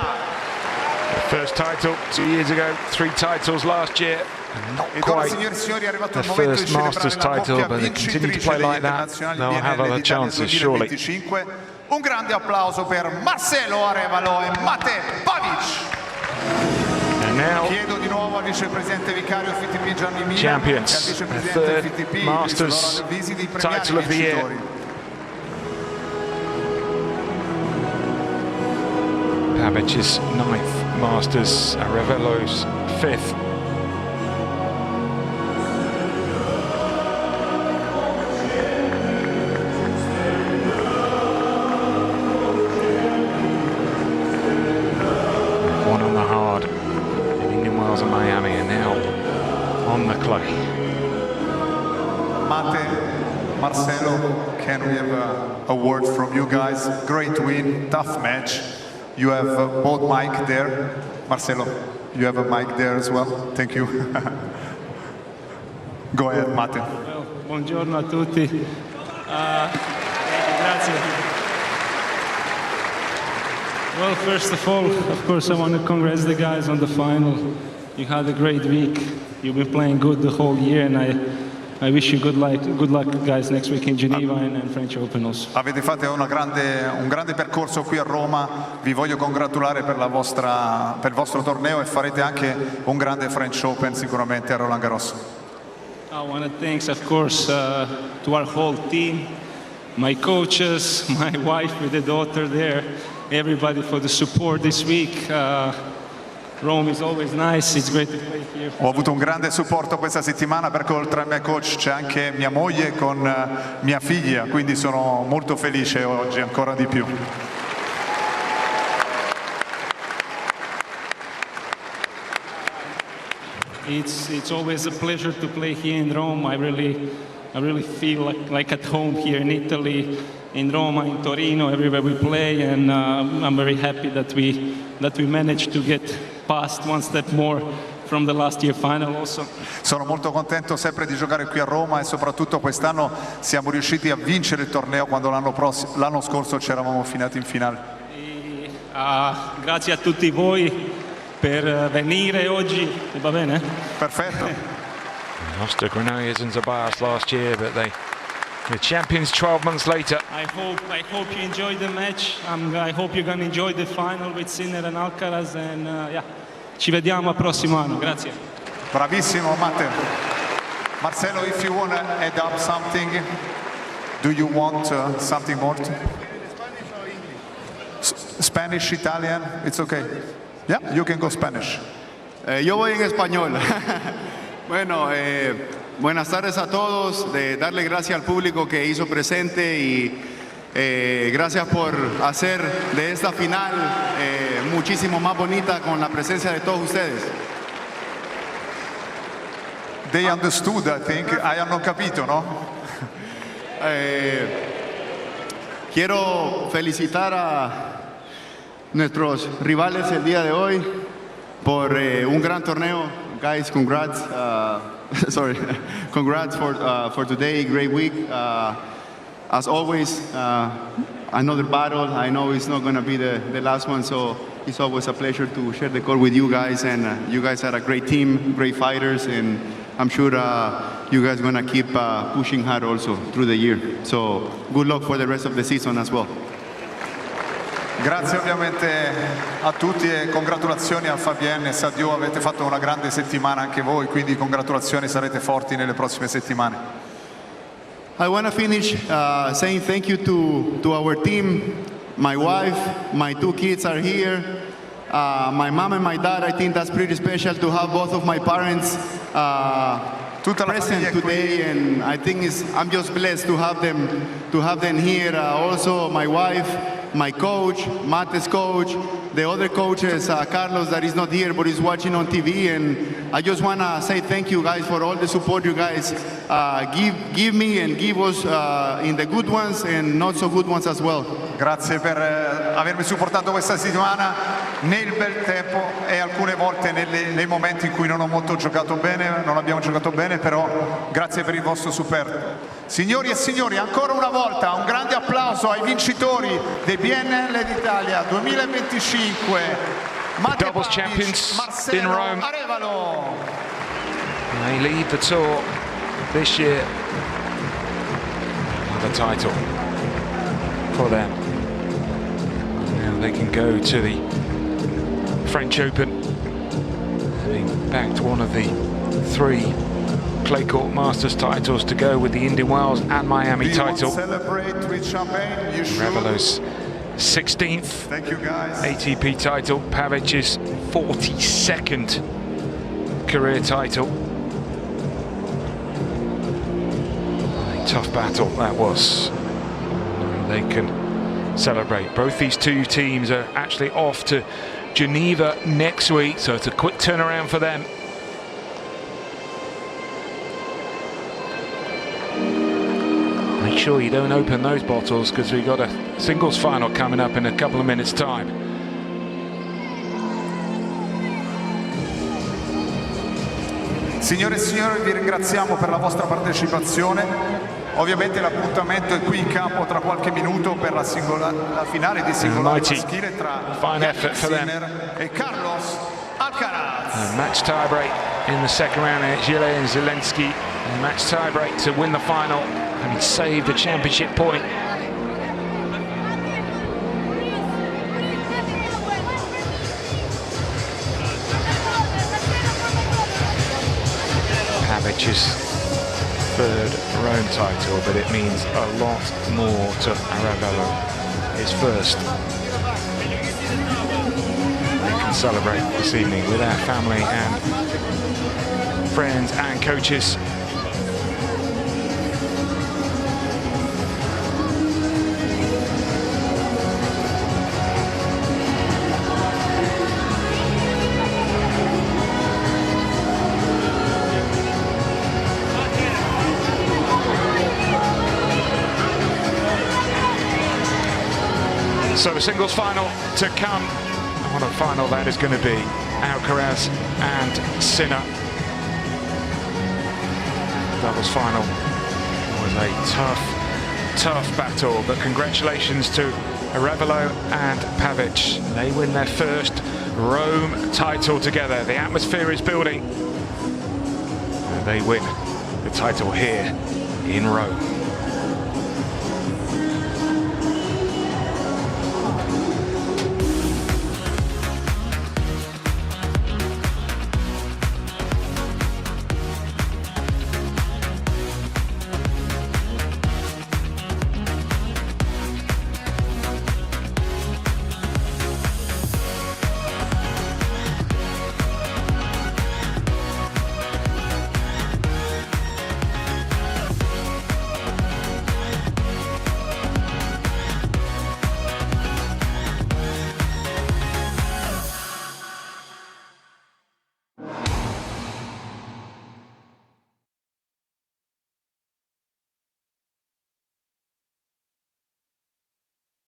First title 2 years ago, 3 titles last year. Not quite the first Masters title, but they continue to play like that. They'll have other chances, surely. Un grande applauso per Marcelo Arevalo e Mate Pavic. And now, chiedo di nuovo al vicepresidente vicario FTP Gianni Mina, champions, e al the vicepresidente third FTP Masters title of the year. Pavic's 9th Masters, Arevalo's 5th. One on the hard in Indian Wells and Miami, and now on the clay. Mate, Marcelo, can we have a word from you guys? Great win, tough match. You have both mic there. Marcelo, you have a mic there as well. Thank you. Go ahead, Mate. Well, buongiorno a tutti. Grazie. Well, first of all, of course, I want to congratulate the guys on the final. You had a great week. You've been playing good the whole year, and I wish you good luck, guys, next week in Geneva and French Open also. Avete fatto un grande percorso qui a Roma. Vi voglio congratulare per il vostro torneo, e farete anche un grande French Open sicuramente a Roland Garros. I want to thank, of course, to our whole team, my coaches, my wife with the daughter there, everybody for the support this week. Rome is always nice. It's great to play here. Ho avuto un grande supporto questa settimana, perché oltre al mio coach c'è anche mia moglie con mia figlia, quindi sono molto felice oggi ancora di più. It's always a pleasure to play here in Rome. I really feel like at home here in Italy, in Roma, in Torino, everywhere we play, and I'm very happy that we managed to get past one step more from the last year final also. Sono molto contento sempre di giocare qui a Roma, e soprattutto quest'anno siamo riusciti a vincere il torneo, quando l'anno scorso ci eravamo finati in finale. Grazie a tutti voi per venire oggi, va bene? Perfetto. Lost to Grenadiers and Tobias last year, but they The champions 12 months later. I hope you enjoyed the match. I hope you're going to enjoy the final with Sinner and Alcaraz. And yeah, ci vediamo al prossimo anno. Grazie. Bravissimo, Matteo. Marcelo, if you want to add up something, do you want something more? Spanish, Italian, it's okay. Yeah, you can go Spanish. Yo voy en español. Bueno, buenas tardes a todos. Darle gracias al público que hizo presente y gracias por hacer de esta final muchísimo más bonita con la presencia de todos ustedes. They understood, I think. Hanno capito, no? Quiero felicitar a nuestros rivales el día de hoy por un gran torneo. Guys, congrats. Sorry, congrats for today. Great week. As always, another battle. I know it's not going to be the last one, so it's always a pleasure to share the court with you guys. And you guys are a great team, great fighters, and I'm sure you guys are going to keep pushing hard also through the year. So good luck for the rest of the season as well. Grazie ovviamente a tutti e congratulazioni a Fabienne e Sadio, avete fatto una grande settimana anche voi, quindi congratulazioni, sarete forti nelle prossime settimane. I want to finish saying thank you to our team, my wife, my 2 kids are here, my mom and my dad. I think that's pretty special to have both of my parents present today, and I think I'm just blessed to have them here. Also my wife, my coach, Mate's coach, the other coaches, Carlos that is not here but is watching on TV, and I just want to say thank you guys for all the support you guys give me and give us in the good ones and not so good ones as well. Grazie per avermi supportato questa settimana nel bel tempo e alcune volte nei momenti in cui non ho molto giocato bene, non abbiamo giocato bene, però grazie per il vostro supporto. Signori e signori, ancora una volta un grande applauso ai vincitori del BNL d'Italia 2025. Doubles champions Marcelo, in Rome. Arevalo. They lead the tour this year. Another title for them. Now they can go to the French Open, having backed one of the 3 clay court Masters titles to go with the Indian Wells and Miami title. Revalo's 16th ATP title, Pavic's 42nd career title. A tough battle that was. They can celebrate. Both these 2 teams are actually off to Geneva next week, so it's a quick turnaround for them. Make sure you don't open those bottles because we've got a singles final coming up in a couple of minutes' time. Signore e signori, vi ringraziamo per la vostra partecipazione. Ovviamente l'appuntamento è qui in campo tra qualche minuto per la finale di singolare maschile tra Sinner e Carlos Alcaraz. Match tiebreak in the second round, Gilles and Zelensky. Match tiebreak to win the final, having saved the championship point. Pavic's 3rd Rome title, but it means a lot more to Arevalo, his 1st. They can celebrate this evening with our family and friends and coaches. So the singles final to come. What a final that is going to be. Alcaraz and Sinner. Doubles final was a tough battle, but congratulations to Arevalo and Pavic. They win their 1st Rome title together. The atmosphere is building. And they win the title here in Rome.